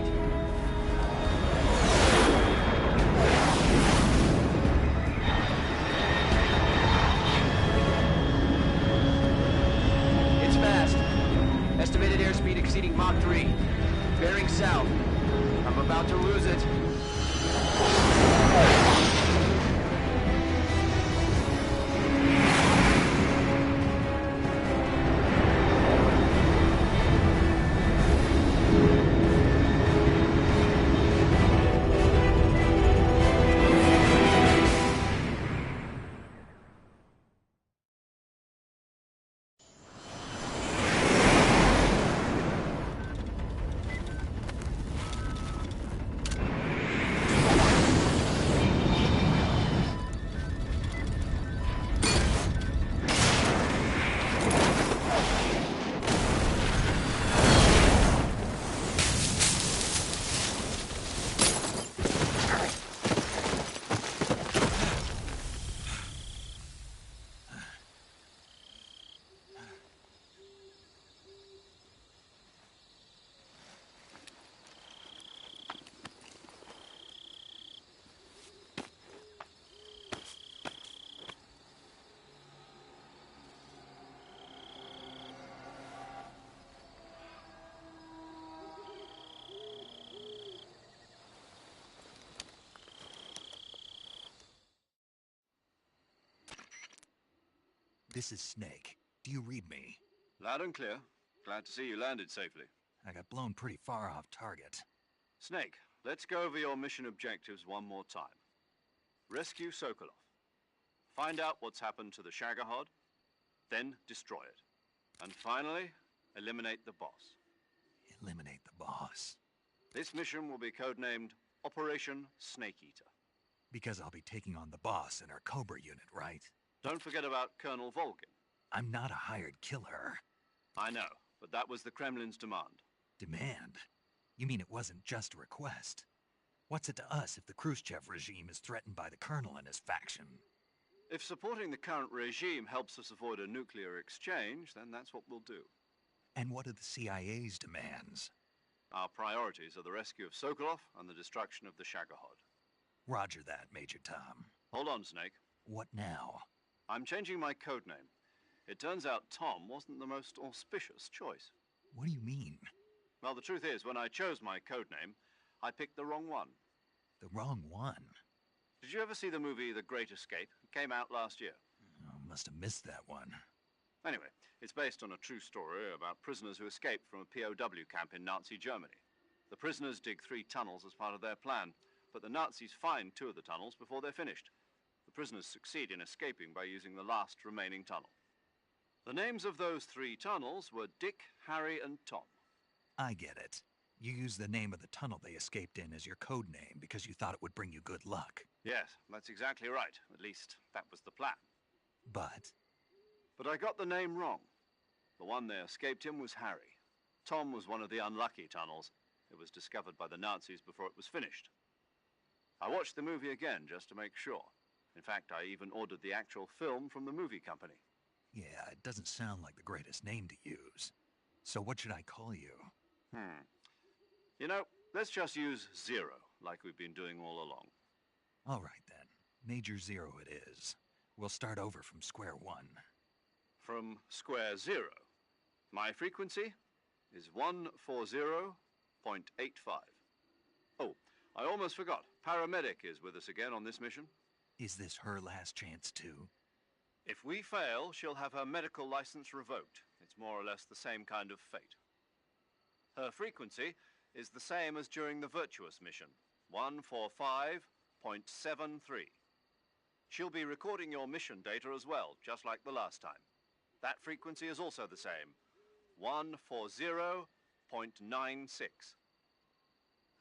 [SPEAKER 5] It's fast. Estimated airspeed exceeding Mach 3. Bearing south. I'm about to lose it.
[SPEAKER 2] This is Snake. Do you read me?
[SPEAKER 4] Loud and clear. Glad to see you landed safely.
[SPEAKER 2] I got blown pretty far off target.
[SPEAKER 4] Snake, let's go over your mission objectives one more time. Rescue Sokolov. Find out what's happened to the Shagohod, then destroy it. And finally, eliminate the boss.
[SPEAKER 2] Eliminate the boss?
[SPEAKER 4] This mission will be codenamed Operation Snake Eater.
[SPEAKER 2] Because I'll be taking on the boss in our Cobra unit, right?
[SPEAKER 4] Don't forget about Colonel Volgin.
[SPEAKER 2] I'm not a hired killer.
[SPEAKER 4] I know, but that was the Kremlin's demand.
[SPEAKER 2] Demand? You mean it wasn't just a request? What's it to us if the Khrushchev regime is threatened by the Colonel and his faction?
[SPEAKER 4] If supporting the current regime helps us avoid a nuclear exchange, then that's what we'll do.
[SPEAKER 2] And what are the CIA's demands?
[SPEAKER 4] Our priorities are the rescue of Sokolov and the destruction of the Shagohod.
[SPEAKER 2] Roger that, Major Tom.
[SPEAKER 4] Hold on, Snake.
[SPEAKER 2] What now?
[SPEAKER 4] I'm changing my codename. It turns out Tom wasn't the most auspicious choice.
[SPEAKER 2] What do you mean?
[SPEAKER 4] Well, the truth is, when I chose my codename, I picked the wrong one.
[SPEAKER 2] The wrong one?
[SPEAKER 4] Did you ever see the movie The Great Escape? It came out last year.
[SPEAKER 2] Oh, must have missed that one.
[SPEAKER 4] Anyway, it's based on a true story about prisoners who escaped from a POW camp in Nazi Germany. The prisoners dig 3 tunnels as part of their plan, but the Nazis find 2 of the tunnels before they're finished. The prisoners succeed in escaping by using the last remaining tunnel. The names of those 3 tunnels were Dick, Harry, and Tom.
[SPEAKER 2] I get it. You used the name of the tunnel they escaped in as your code name because you thought it would bring you good luck.
[SPEAKER 4] Yes, that's exactly right. At least, that was the plan.
[SPEAKER 2] But
[SPEAKER 4] I got the name wrong. The one they escaped in was Harry. Tom was one of the unlucky tunnels. It was discovered by the Nazis before it was finished. I watched the movie again just to make sure. In fact, I even ordered the actual film from the movie company.
[SPEAKER 2] yeah, it doesn't sound like the greatest name to use. So what should I call you?
[SPEAKER 4] You know, let's just use Zero, like we've been doing all along.
[SPEAKER 2] All right then. Major Zero it is. We'll start over from square one.
[SPEAKER 4] From square zero.
[SPEAKER 13] My frequency is 140.85. Oh, I almost forgot. Paramedic is with us again on this mission.
[SPEAKER 2] Is this her last chance, too?
[SPEAKER 13] If we fail, she'll have her medical license revoked. It's more or less the same kind of fate. Her frequency is the same as during the Virtuous mission, 145.73. She'll be recording your mission data as well, just like the last time. That frequency is also the same, 140.96.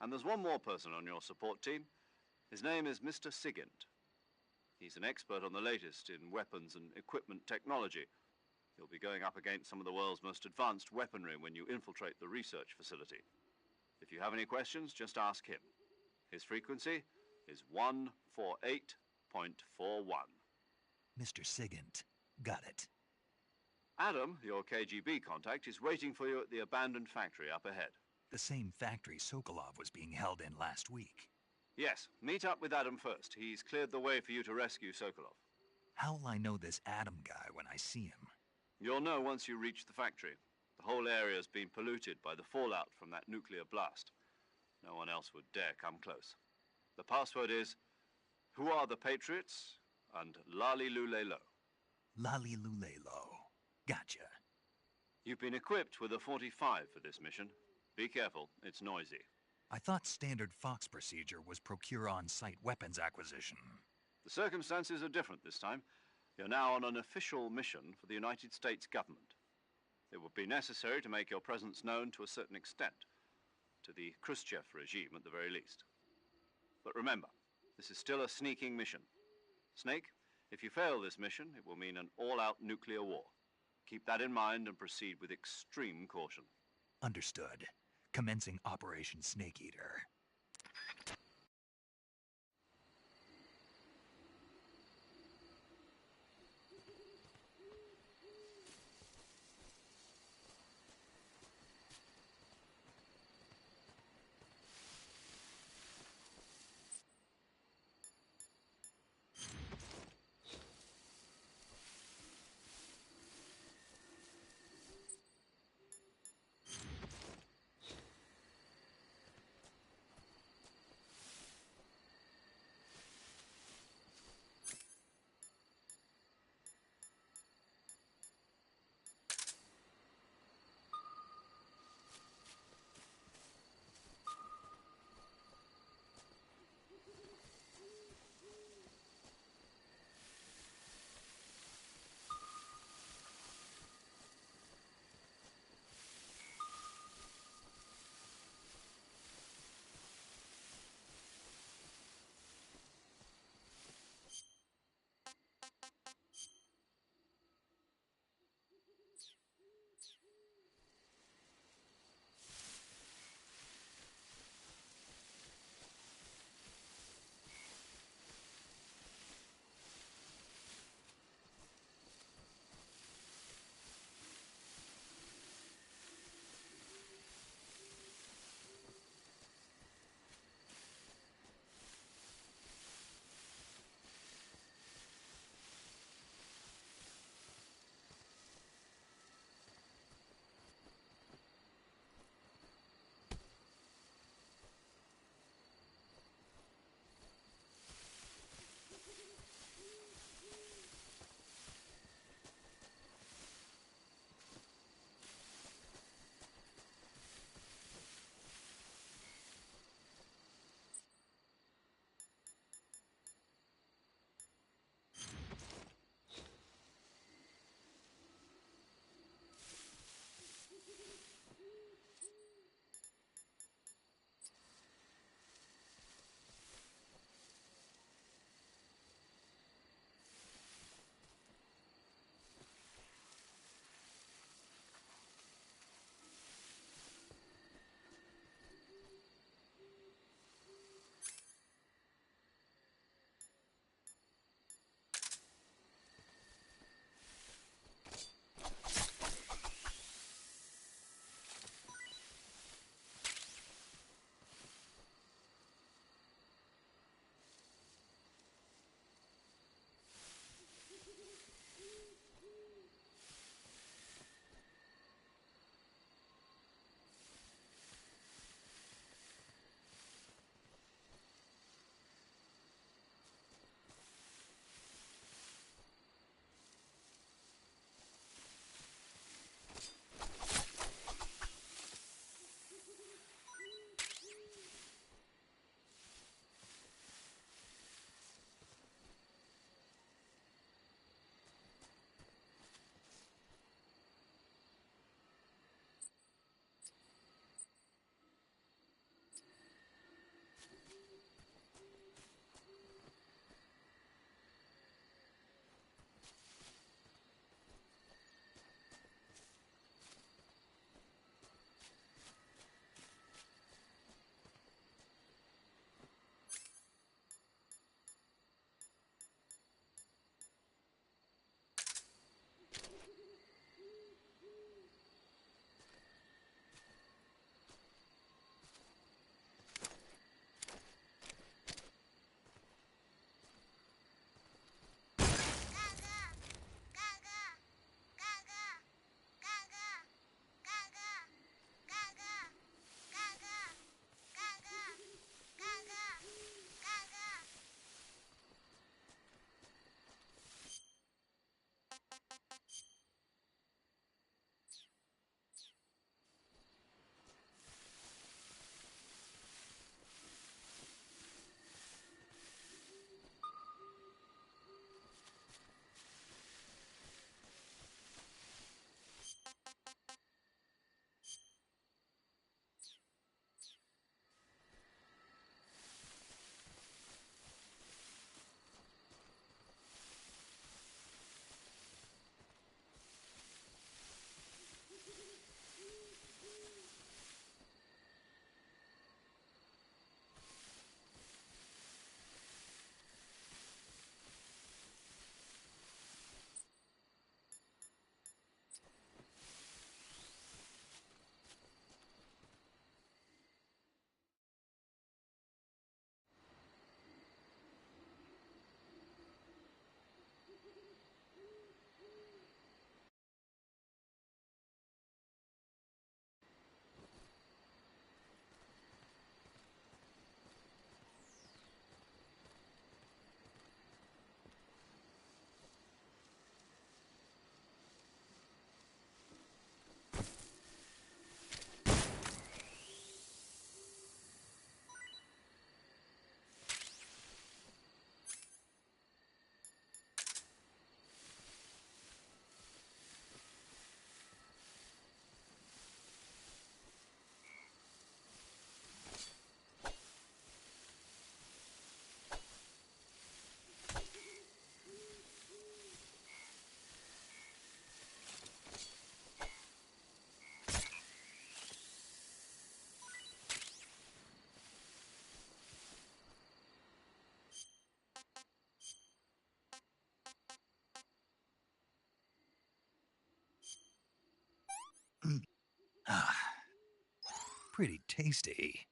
[SPEAKER 13] And there's one more person on your support team. His name is Mr. Sigint. He's an expert on the latest in weapons and equipment technology. He'll be going up against some of the world's most advanced weaponry when you infiltrate the research facility. If you have any questions, just ask him. His frequency is 148.41.
[SPEAKER 2] Mr. Sigint. Got it.
[SPEAKER 13] Adam, your KGB contact, is waiting for you at the abandoned factory up ahead.
[SPEAKER 2] The same factory Sokolov was being held in last week.
[SPEAKER 13] Yes, meet up with Adam first. He's cleared the way for you to rescue Sokolov.
[SPEAKER 2] How'll I know this Adam guy when I see him?
[SPEAKER 13] You'll know once you reach the factory. The whole area's been polluted by the fallout from that nuclear blast. No one else would dare come close. The password is, "Who are the Patriots?" and "Lali Lule Lo."
[SPEAKER 2] Lali Lule Lo. Gotcha.
[SPEAKER 13] You've been equipped with a 45 for this mission. Be careful, it's noisy.
[SPEAKER 2] I thought standard Fox procedure was procure on-site weapons acquisition.
[SPEAKER 13] The circumstances are different this time. You're now on an official mission for the United States government. It would be necessary to make your presence known to a certain extent, to the Khrushchev regime at the very least. But remember, this is still a sneaking mission. Snake, if you fail this mission, it will mean an all-out nuclear war. Keep that in mind and proceed with extreme caution.
[SPEAKER 2] Understood. Commencing Operation Snake Eater. Pretty tasty.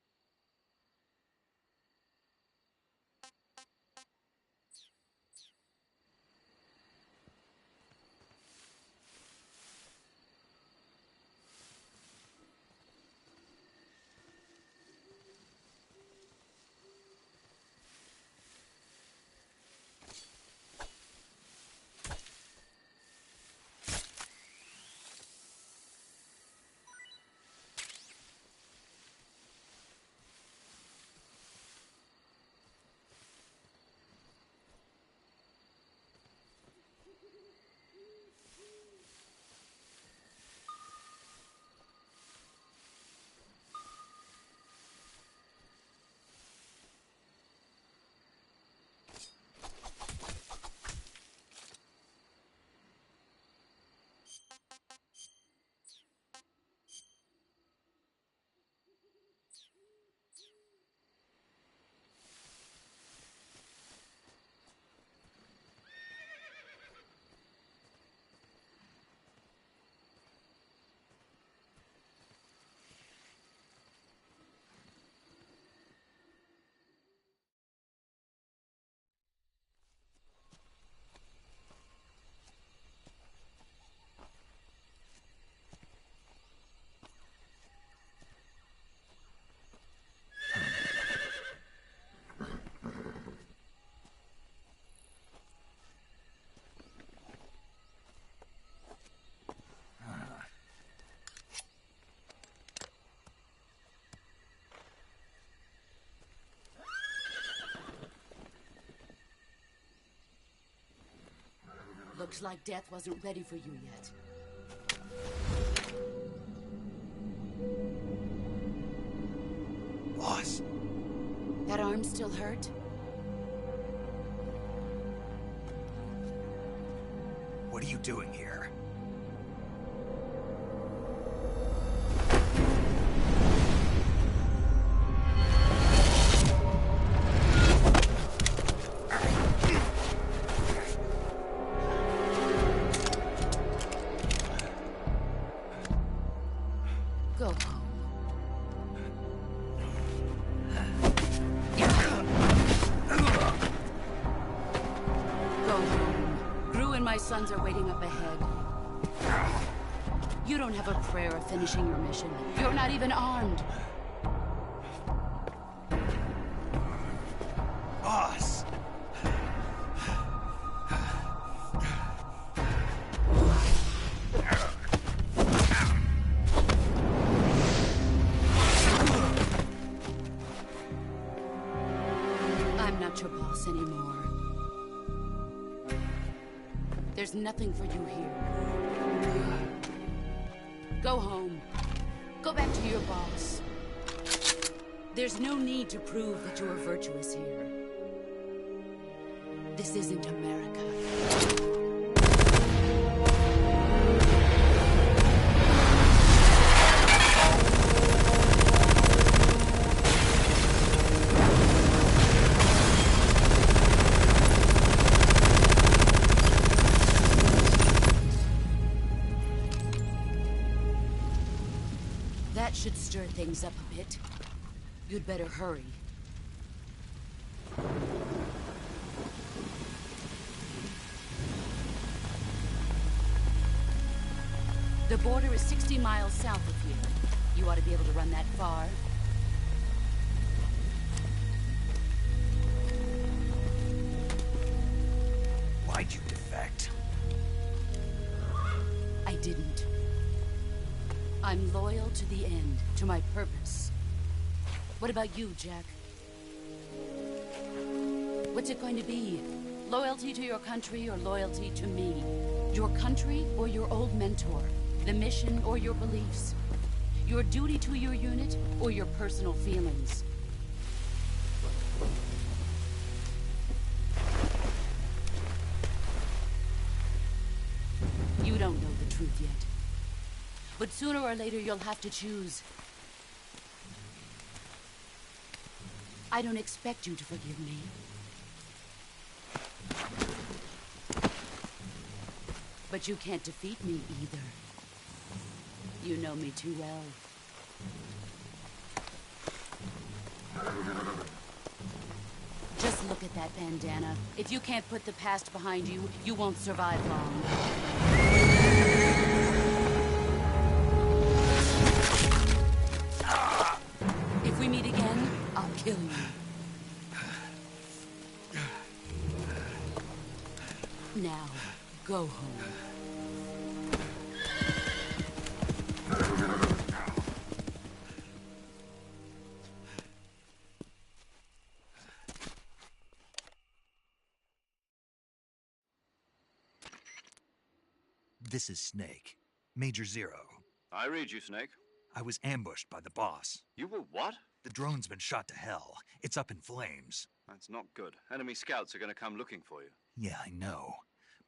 [SPEAKER 7] Looks like death wasn't ready for you yet.
[SPEAKER 2] Boss.
[SPEAKER 7] That arm still hurt?
[SPEAKER 2] What are you doing here?
[SPEAKER 7] Go home. Go home. Gru and my sons are waiting up ahead. You don't have a prayer of finishing your mission. You're not even armed.
[SPEAKER 2] Boss!
[SPEAKER 7] I'm not your boss anymore. There's nothing for you here. Go home. Go back to your boss. There's no need to prove that you are virtuous here. This isn't America. That should stir things up a bit. You'd better hurry. The border is 60 miles south of here. You ought to be able to run that far.
[SPEAKER 2] Why'd you defect?
[SPEAKER 7] I didn't. I'm loyal to the end, to my purpose. What about you, Jack? What's it going to be? Loyalty to your country or loyalty to me? Your country or your old mentor? The mission or your beliefs? Your duty to your unit or your personal feelings? You don't know the truth yet. But sooner or later you'll have to choose. I don't expect you to forgive me. But you can't defeat me either. You know me too well. Just look at that bandana. If you can't put the past behind you, you won't survive long. If we meet again, I'll kill you. Now, go home.
[SPEAKER 2] This is Snake. Major Zero.
[SPEAKER 13] I read you, Snake.
[SPEAKER 2] I was ambushed by the boss.
[SPEAKER 13] You were what?
[SPEAKER 2] The drone's been shot to hell. It's up in flames.
[SPEAKER 13] That's not good. Enemy scouts are going to come looking for you.
[SPEAKER 2] Yeah, I know.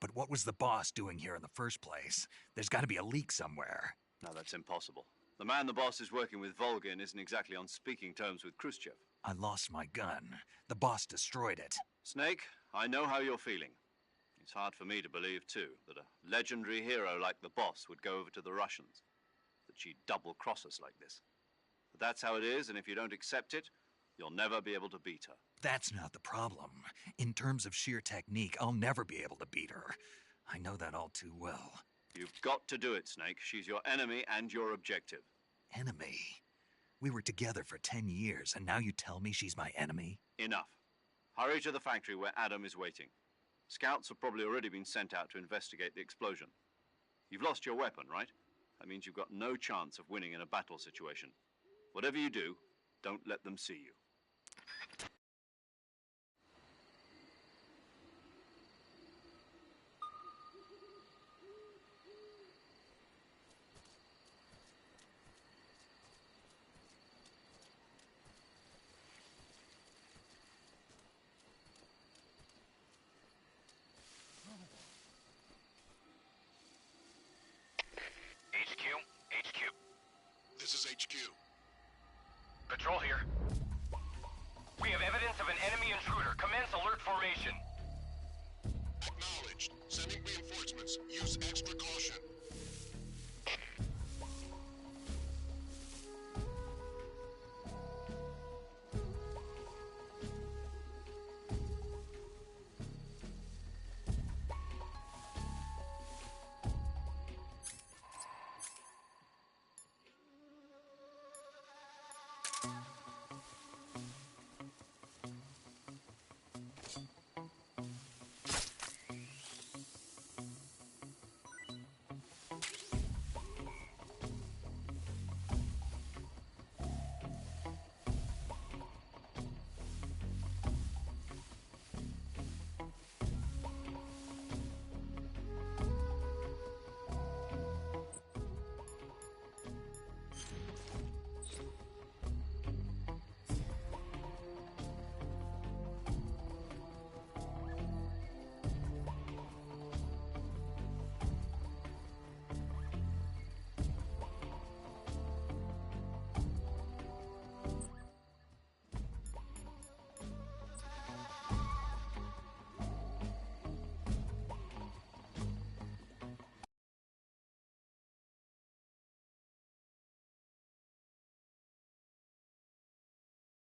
[SPEAKER 2] But what was the boss doing here in the first place? There's got to be a leak somewhere.
[SPEAKER 13] No, that's impossible. The man the boss is working with, Volgin, isn't exactly on speaking terms with Khrushchev.
[SPEAKER 2] I lost my gun. The boss destroyed it.
[SPEAKER 13] Snake, I know how you're feeling. It's hard for me to believe, too, that a legendary hero like the boss would go over to the Russians. That she'd double-cross us like this. But that's how it is, and if you don't accept it, you'll never be able to beat her.
[SPEAKER 2] That's not the problem. In terms of sheer technique, I'll never be able to beat her. I know that all too well.
[SPEAKER 13] You've got to do it, Snake. She's your enemy and your objective.
[SPEAKER 2] Enemy? We were together for 10 years, and now you tell me she's my enemy?
[SPEAKER 13] Enough. Hurry to the factory where Adam is waiting. Scouts have probably already been sent out to investigate the explosion. You've lost your weapon, right? That means you've got no chance of winning in a battle situation. Whatever you do, don't let them see you.
[SPEAKER 16] This is HQ.
[SPEAKER 17] Patrol here. We have evidence of an enemy intruder. Commence alert formation.
[SPEAKER 16] Acknowledged. Sending reinforcements. Use extra caution.